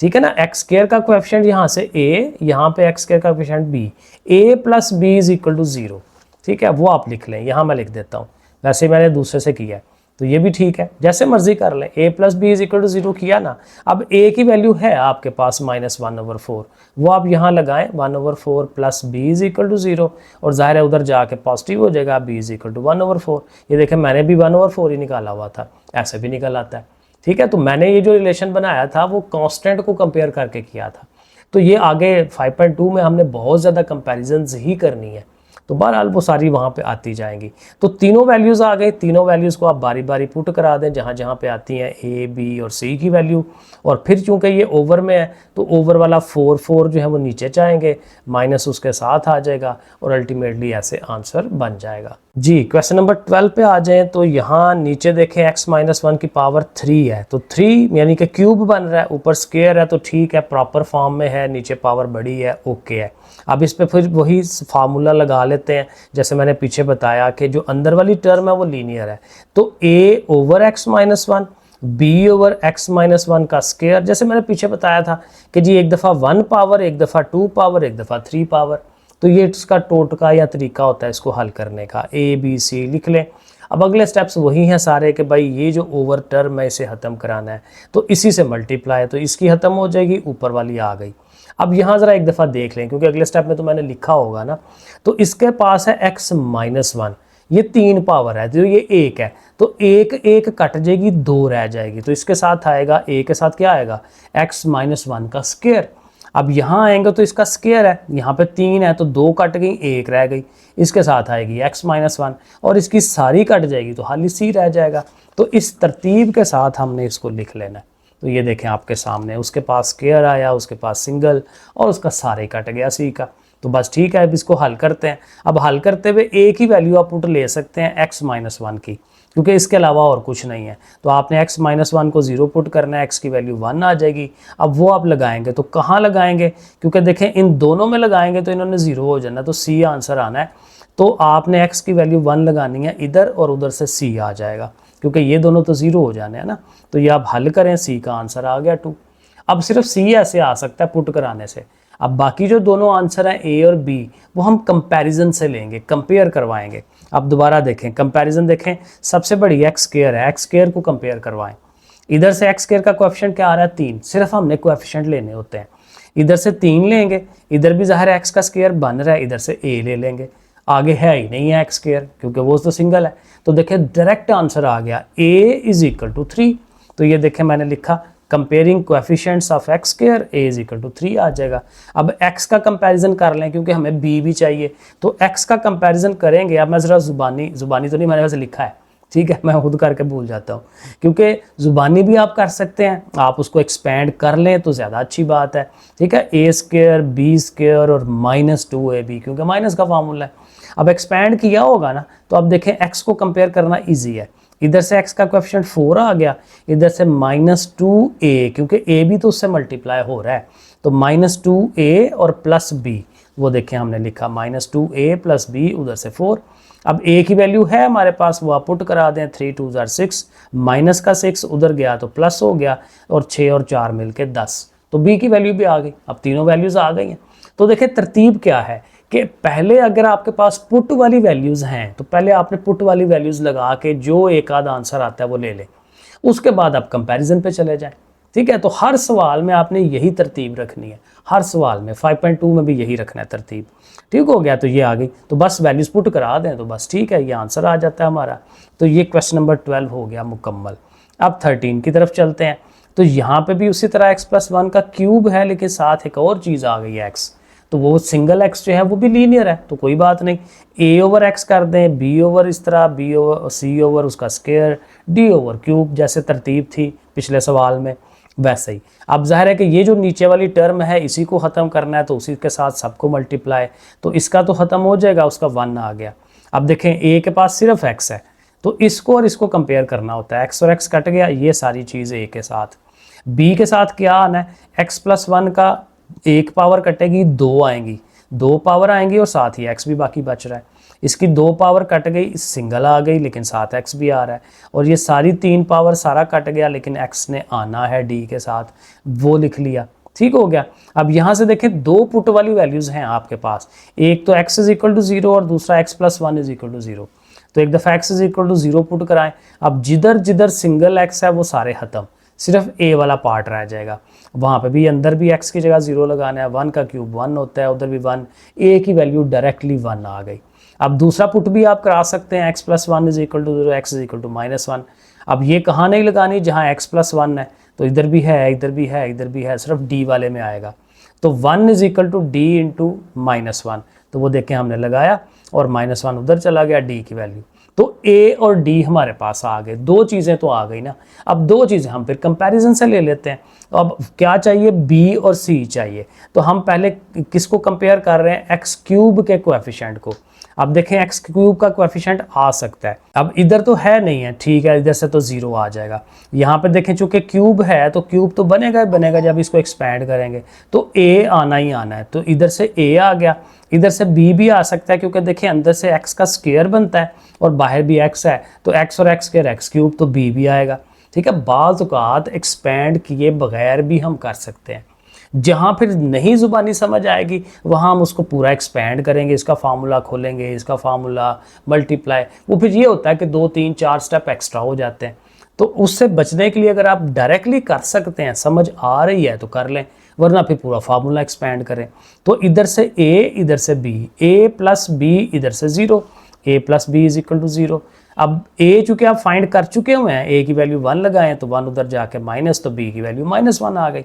ठीक है ना। x² का कोएफिशिएंट यहाँ से a, यहाँ पे x² का कोएफिशिएंट b, a + b = 0, ठीक है, वो आप लिख लें, यहाँ मैं लिख देता हूँ, वैसे मैंने दूसरे से किया है तो ये भी ठीक है, जैसे मर्जी कर लें। a + b = 0 किया ना, अब a की वैल्यू है आपके पास -1/4, वो आप यहाँ लगाएं, 1/4 + b = 0, और ज़ाहिर है उधर जाके पॉजिटिव हो जाएगा, b = 1/4। ये देखें मैंने भी 1/4 ही निकाला हुआ था, ऐसे भी निकल आता है, ठीक है। तो मैंने ये जो रिलेशन बनाया था वो कांस्टेंट को कंपेयर करके किया था, तो ये आगे 5.2 में हमने बहुत ज़्यादा कंपैरिजन्स ही करनी है, तो बहरहाल वो सारी वहाँ पे आती जाएंगी। तो तीनों वैल्यूज़ आ गई, तीनों वैल्यूज़ को आप बारी बारी पुट करा दें जहाँ जहाँ पे आती हैं a, b और c की वैल्यू, और फिर चूंकि ये ओवर में है तो ओवर वाला 4 जो है वो नीचे जाएंगे, माइनस उसके साथ आ जाएगा और अल्टीमेटली ऐसे आंसर बन जाएगा। जी क्वेश्चन नंबर 12 पे आ जाएं तो यहाँ नीचे देखें x-1 की पावर 3 है, तो 3 यानी कि क्यूब बन रहा है, ऊपर स्क्वायर है तो ठीक है, प्रॉपर फॉर्म में है, नीचे पावर बड़ी है, ओके है। अब इस पे फिर वही फार्मूला लगा लेते हैं जैसे मैंने पीछे बताया कि जो अंदर वाली टर्म है वो लीनियर है, तो a/x-1 b/x-1 का स्क्वायर, जैसे मैंने पीछे बताया था कि जी एक दफ़ा 1 पावर, एक दफ़ा 2 पावर, एक दफ़ा 3 पावर, तो ये इसका टोटका या तरीका होता है इसको हल करने का, a b c लिख लें। अब अगले स्टेप्स वही हैं सारे कि भाई ये जो ओवर टर्म है इसे ख़त्म कराना है, तो इसी से मल्टीप्लाई, तो इसकी ख़त्म हो जाएगी, ऊपर वाली आ गई। अब यहाँ ज़रा एक दफ़ा देख लें क्योंकि अगले स्टेप में तो मैंने लिखा होगा ना, तो इसके पास है x-1, ये 3 पावर है तो ये 1 है, तो 1 कट जाएगी, 2 रह जाएगी, तो इसके साथ आएगा a के साथ क्या आएगा, x-1 का स्क्वायर। अब यहाँ आएंगे तो इसका स्क्वायर है, यहाँ पे 3 है तो 2 कट गई, 1 रह गई, इसके साथ आएगी x-1 और इसकी सारी कट जाएगी तो खाली c रह जाएगा। तो इस तरतीब के साथ हमने इसको लिख लेना है। तो ये देखें आपके सामने, उसके पास स्क्वायर आया, उसके पास सिंगल और उसका सारे कट गया c का, तो बस ठीक है। अब इसको हल करते हैं। अब हल करते हुए a की वैल्यू आप पुट ले सकते हैं x-1 की, क्योंकि इसके अलावा और कुछ नहीं है, तो आपने x-1 को 0 पुट करना है, x की वैल्यू 1 आ जाएगी। अब वो आप लगाएंगे तो कहाँ लगाएंगे, क्योंकि देखें इन दोनों में लगाएंगे तो इन्होंने 0 हो जाना, तो c आंसर आना है। तो आपने x की वैल्यू 1 लगानी है इधर और उधर से c आ जाएगा, क्योंकि ये दोनों तो 0 हो जाने हैं ना। तो ये आप हल करें, c का आंसर आ गया 2। अब सिर्फ c ऐसे आ सकता है पुट कराने से। अब बाकी जो दोनों आंसर हैं a और b वो हम कंपैरिजन से लेंगे, कंपेयर करवाएंगे। अब दोबारा देखें, कंपैरिजन देखें, सबसे बड़ी x स्क्वायर है, x स्क्वायर को कंपेयर करवाएं। इधर से x स्क्वायर का कोएफिशिएंट क्या आ रहा है 3, सिर्फ हमने कोएफिशिएंट लेने होते हैं। इधर से 3 लेंगे, इधर भी ज़ाहिर है x का स्क्वायर बन रहा है, इधर से a ले लेंगे, आगे है ही नहीं है x स्क्वायर क्योंकि वो तो सिंगल है। तो देखिए डायरेक्ट आंसर आ गया a इज इक्वल टू 3। तो ये देखें मैंने लिखा comparing coefficients of x square a is equal to 3 आ जाएगा। अब x का कंपैरिजन कर लें क्योंकि हमें b भी चाहिए, तो x का कंपैरिजन करेंगे। अब मैं ज़रा जुबानी तो नहीं, मैंने वैसे लिखा है, ठीक है, मैं खुद करके भूल जाता हूँ, क्योंकि ज़ुबानी भी आप कर सकते हैं, आप उसको एक्सपेंड कर लें तो ज़्यादा अच्छी बात है, ठीक है। a स्क्वायर b स्क्वायर और -2ab, क्योंकि माइनस का फार्मूला है। अब एक्सपेंड किया होगा ना, तो अब देखें x को कंपेयर करना ईजी है। इधर से x का कोएफिशिएंट 4 आ गया, इधर से -2a, क्योंकि a भी तो उससे मल्टीप्लाई हो रहा है, तो -2a और प्लस b, वो देखें हमने लिखा -2a प्लस b, उधर से 4। अब a की वैल्यू है हमारे पास, वो आप पुट करा दें, 3 2 जार 6, माइनस का 6 उधर गया तो प्लस हो गया, और 6 और 4 मिलके 10, तो b की वैल्यू भी आ गई। अब तीनों वैल्यूज़ आ गई हैं। तो देखिए तरतीब क्या है कि पहले अगर आपके पास पुट वाली वैल्यूज़ हैं तो पहले आपने पुट वाली वैल्यूज़ लगा के जो एक आध आंसर आता है वो ले लें, उसके बाद आप कंपैरिजन पे चले जाएं, ठीक है। तो हर सवाल में आपने यही तरतीब रखनी है, हर सवाल में 5.2 में भी यही रखना है तरतीब, ठीक हो गया। तो ये आ गई, तो बस वैल्यूज पुट करा दें तो बस ठीक है, ये आंसर आ जाता है हमारा। तो ये क्वेश्चन नंबर 12 हो गया मुकम्मल। अब 13 की तरफ चलते हैं। तो यहाँ पे भी उसी तरह x+1 का क्यूब है, लेकिन साथ एक और चीज़ आ गई है x, तो वो सिंगल x जो है वो भी लीनियर है, तो कोई बात नहीं, a ओवर x कर दें, b ओवर इस तरह, b ओवर c ओवर उसका स्क्वायर, d ओवर क्यूब, जैसे तरतीब थी पिछले सवाल में वैसे ही। अब जाहिर है कि ये जो नीचे वाली टर्म है इसी को ख़त्म करना है, तो उसी के साथ सबको मल्टीप्लाई, तो इसका तो ख़त्म हो जाएगा, उसका 1 आ गया। अब देखें a के पास सिर्फ x है, तो इसको और इसको कंपेयर करना होता है, x और x कट गया, ये सारी चीज़ a के साथ। b के साथ क्या आना है, x+1 का 1 पावर कटेगी, 2 आएंगी, 2 पावर आएंगी और साथ ही x भी बाकी बच रहा है। इसकी 2 पावर कट गई, सिंगल आ गई, लेकिन साथ x भी आ रहा है, और ये सारी 3 पावर सारा कट गया, लेकिन x ने आना है d के साथ, वो लिख लिया, ठीक हो गया। अब यहाँ से देखें दो पुट वाली वैल्यूज़ हैं आपके पास, एक तो x इज इक्वल टू 0 और दूसरा x+1 इज इक्वल टू 0। तो एक दफ़ा x is equal to 0 put कराएं। अब जिधर जिधर सिंगल x है वो सारे ख़त्म, सिर्फ a वाला पार्ट रह जाएगा, वहाँ पे भी अंदर भी x की जगह 0 लगाना है, 1 का क्यूब 1 होता है, उधर भी 1, a की वैल्यू डायरेक्टली 1 आ गई। अब दूसरा पुट भी आप करा सकते हैं, x+1 is equal to 0, x is equal to -1। अब ये कहाँ नहीं लगानी, जहाँ x+1 है, तो इधर भी है, इधर भी है, इधर भी है, सिर्फ d वाले में आएगा। तो 1 is equal to d into -1, तो वो देखें हमने लगाया और -1 उधर चला गया, d की वैल्यू। तो a और d हमारे पास आ गए, दो चीज़ें तो आ गई ना। अब दो चीज़ें हम फिर कंपैरिजन से ले लेते हैं। अब क्या चाहिए, b और c चाहिए, तो हम पहले किसको कंपेयर कर रहे हैं, x³ के कोएफिशिएंट को। अब देखें x³ का कोएफिशिएंट आ सकता है, अब इधर तो है नहीं है, ठीक है, इधर से तो 0 आ जाएगा। यहाँ पे देखें चूंकि क्यूब है तो क्यूब तो बनेगा ही बनेगा जब इसको एक्सपैंड करेंगे, तो a आना ही आना है, तो इधर से a आ गया, इधर से b भी आ सकता है, क्योंकि देखिए अंदर से x का स्क्वायर बनता है और बाहर भी x है, तो x और x स्क्वायर x³, तो b भी आएगा, ठीक है। बाज़ औक़ात एक्सपैंड किए बगैर भी हम कर सकते हैं, जहाँ फिर नहीं ज़ुबानी समझ आएगी वहाँ हम उसको पूरा एक्सपैंड करेंगे, इसका फार्मूला खोलेंगे, इसका फार्मूला मल्टीप्लाई, वो फिर ये होता है कि 2 3 4 स्टेप एक्स्ट्रा हो जाते हैं। तो उससे बचने के लिए अगर आप डायरेक्टली कर सकते हैं, समझ आ रही है तो कर लें, वरना फिर पूरा फार्मूला एक्सपैंड करें। तो इधर से a, इधर से b, a प्लस b, इधर से 0, a plus b is equal to 0। अब a चूँकि आप फाइंड कर चुके हुए हैं, a की वैल्यू 1 लगाएं तो 1 उधर जाके माइनस, तो b की वैल्यू -1 आ गई।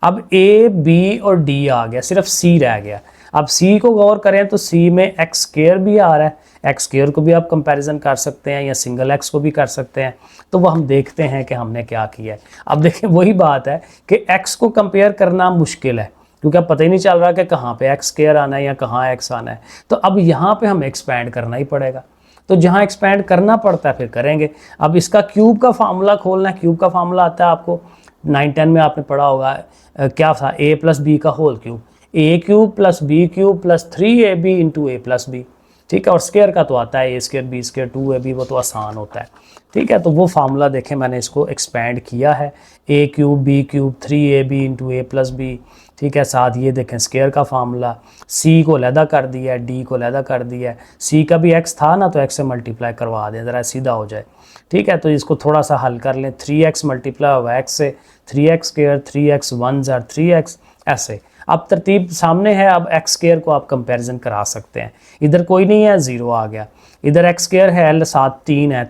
अब a, b और d आ गया, सिर्फ c रह गया। अब c को गौर करें तो c में x² भी आ रहा है, x² को भी आप कंपैरिजन कर सकते हैं या सिंगल x को भी कर सकते हैं, तो वो हम देखते हैं कि हमने क्या किया है। अब देखें वही बात है कि x को कंपेयर करना मुश्किल है, क्योंकि अब पता ही नहीं चल रहा कि कहाँ पे x² आना है या कहाँ x आना है, तो अब यहाँ पे हमें एक्सपैंड करना ही पड़ेगा, तो जहाँ एक्सपैंड करना पड़ता है फिर करेंगे। अब इसका क्यूब का फार्मूला खोलना है, क्यूब का फार्मूला आता है आपको 9-10 में आपने पढ़ा होगा, क्या था, a प्लस b का whole cube, a³ plus b³ plus 3ab into a plus b। ठीक है। और स्क्वायर का तो आता है ए स्क्वायर बी स्क्वायर 2ab, वो तो आसान होता है। ठीक है, तो वो फार्मूला देखें मैंने इसको एक्सपेंड किया है, A cube B cube 3ab into A plus B. ठीक है, साथ ये देखें स्क्वायर का फार्मूला, सी को अलहदा कर दिया है, डी को अलहदा कर दिया है, सी का भी एक्स था ना तो एक्स से मल्टीप्लाई करवा दें ज़रा सीधा हो जाए। ठीक है, तो इसको थोड़ा सा हल कर लें, 3x मल्टीप्लाई हुआ एक्स से, 3x स्क्वायर 3x 1 ज़ार 3x ऐसे। अब तरतीब सामने है, अब एक्स स्क्वायर को आप कंपैरिजन करा सकते हैं। इधर कोई नहीं है, ज़ीरो आ गया, इधर एक्स स्क्वायर है, एल साथ 3 है,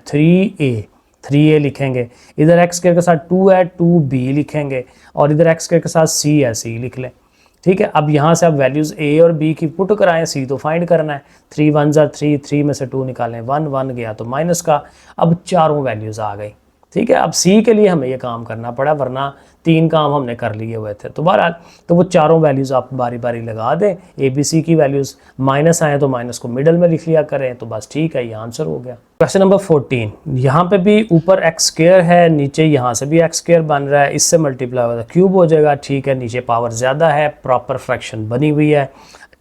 3a लिखेंगे, इधर एक्स स्क्वायर के साथ 2 है, 2b लिखेंगे, और इधर एक्स स्क्वायर के साथ c है, c लिख लें। ठीक है, अब यहाँ से आप वैल्यूज़ a और b की पुट कराएं, c तो फाइंड करना है, 3 1 ज़ार 3, 3 में से 2 निकालें, 1 1 गया तो माइनस का, अब चारों वैल्यूज़ आ गई। ठीक है, अब सी के लिए हमें ये काम करना पड़ा, वरना 3 काम हमने कर लिए हुए थे। तो बहरहाल तो वो चारों वैल्यूज़ आप बारी बारी लगा दें, ए बी सी की वैल्यूज़, माइनस आए तो माइनस को मिडल में लिख लिया करें, तो बस ठीक है, ये आंसर हो गया। क्वेश्चन नंबर 14, यहाँ पे भी ऊपर एक्स स्क्वायर है, नीचे यहाँ से भी एक्स स्क्वायर बन रहा है, इससे मल्टीप्लाई होगा क्यूब हो जाएगा। ठीक है, नीचे पावर ज़्यादा है, प्रॉपर फ्रैक्शन बनी हुई है,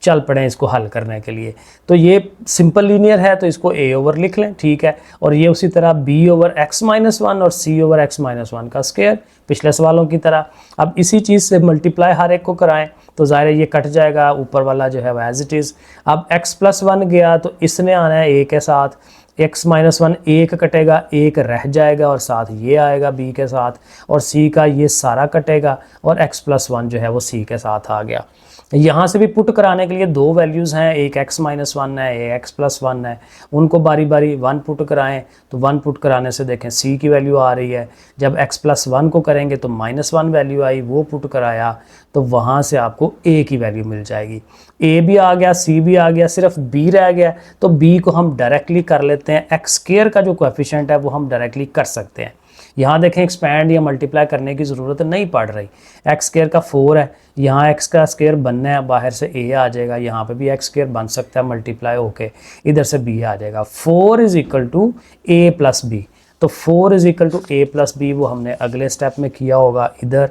चल पड़े इसको हल करने के लिए। तो ये सिंपल लीनियर है तो इसको a ओवर लिख लें। ठीक है, और ये उसी तरह b ओवर x माइनस 1 और c ओवर x माइनस 1 का स्क्वायर, पिछले सवालों की तरह। अब इसी चीज़ से मल्टीप्लाई हर एक को कराएं तो ज़ाहिर है ये कट जाएगा, ऊपर वाला जो है वो एज इट इज़। अब x प्लस 1 गया तो इसने आना है a के साथ, x माइनस 1 एक कटेगा, एक रह जाएगा और साथ ये आएगा b के साथ, और c का ये सारा कटेगा और x प्लस 1 जो है वो c के साथ आ गया। यहाँ से भी पुट कराने के लिए दो वैल्यूज़ हैं, एक x माइनस 1 है, एक x प्लस 1 है, उनको बारी बारी 1 पुट कराएं तो 1 पुट कराने से देखें c की वैल्यू आ रही है। जब x प्लस 1 को करेंगे तो -1 वैल्यू आई, वो पुट कराया तो वहाँ से आपको a की वैल्यू मिल जाएगी। a भी आ गया, c भी आ गया, सिर्फ b रह गया, तो b को हम डायरेक्टली कर लेते हैं, एक्स स्क्वायर का जो कोएफिशिएंट है वो हम डायरेक्टली कर सकते हैं। यहाँ देखें एक्सपैंड या मल्टीप्लाई करने की ज़रूरत नहीं पड़ रही, एक्स स्क्वायर का 4 है, यहाँ एक्स का स्क्वायर बनना है, बाहर से a आ जाएगा, यहाँ पे भी एक्स स्क्वायर बन सकता है मल्टीप्लाई होके, इधर से b आ जाएगा। 4 is equal to a plus b, तो 4 is equal to a plus b वो हमने अगले स्टेप में किया होगा। इधर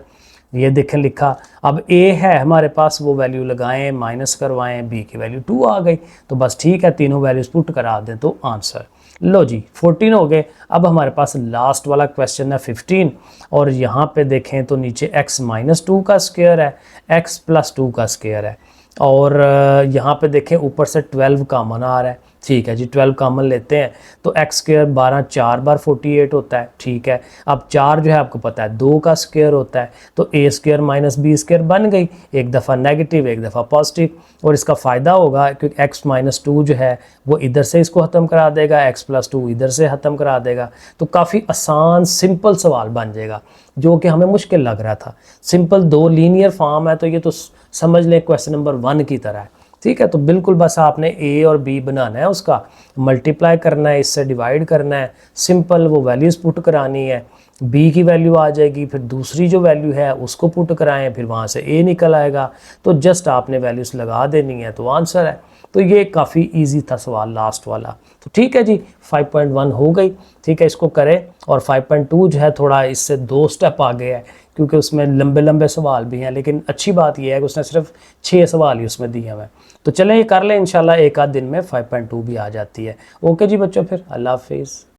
ये देखें लिखा, अब a है हमारे पास, वो वैल्यू लगाएं, माइनस करवाएं, b की वैल्यू 2 आ गई, तो बस ठीक है, तीनों वैल्यूज पुट करा दें तो आंसर। लो जी 14 हो गए। अब हमारे पास लास्ट वाला क्वेश्चन है 15, और यहाँ पे देखें तो नीचे x माइनस 2 का स्क्वायर है, x प्लस 2 का स्क्वायर है, और यहाँ पे देखें ऊपर से 12 कॉमन आ रहा है। ठीक है जी, 12 कॉमन लेते हैं तो एक्स स्क्वायर 12 4 बार 48 होता है। ठीक है, अब 4 जो है आपको पता है 2 का स्क्वायर होता है, तो a square minus b square बन गई, एक दफ़ा नेगेटिव एक दफ़ा पॉजिटिव, और इसका फ़ायदा होगा क्योंकि x माइनस 2 जो है वो इधर से इसको ख़त्म करा देगा, x प्लस 2 इधर से ख़त्म करा देगा, तो काफ़ी आसान सिंपल सवाल बन जाएगा जो कि हमें मुश्किल लग रहा था। सिंपल दो लीनियर फॉर्म है तो ये तो समझ लें क्वेश्चन नंबर 1 की तरह है। ठीक है, तो बिल्कुल बस आपने a और b बनाना है, उसका मल्टीप्लाई करना है, इससे डिवाइड करना है, सिंपल वो वैल्यूज़ पुट करानी है, b की वैल्यू आ जाएगी, फिर दूसरी जो वैल्यू है उसको पुट कराएं, फिर वहाँ से a निकल आएगा, तो जस्ट आपने वैल्यूज़ लगा देनी है तो आंसर है। तो ये काफ़ी इजी था सवाल लास्ट वाला। तो ठीक है जी, 5.1 हो गई। ठीक है, इसको करें, और 5.2 जो है थोड़ा इससे 2 स्टेप आगे है क्योंकि उसमें लंबे लंबे सवाल भी हैं, लेकिन अच्छी बात यह है कि उसने सिर्फ 6 सवाल ही उसमें दिए हुए हैं। तो चलें ये कर लें, इंशाल्लाह एक आध दिन में 5.2 भी आ जाती है। ओके जी बच्चों, फिर अल्लाह हाफिज़।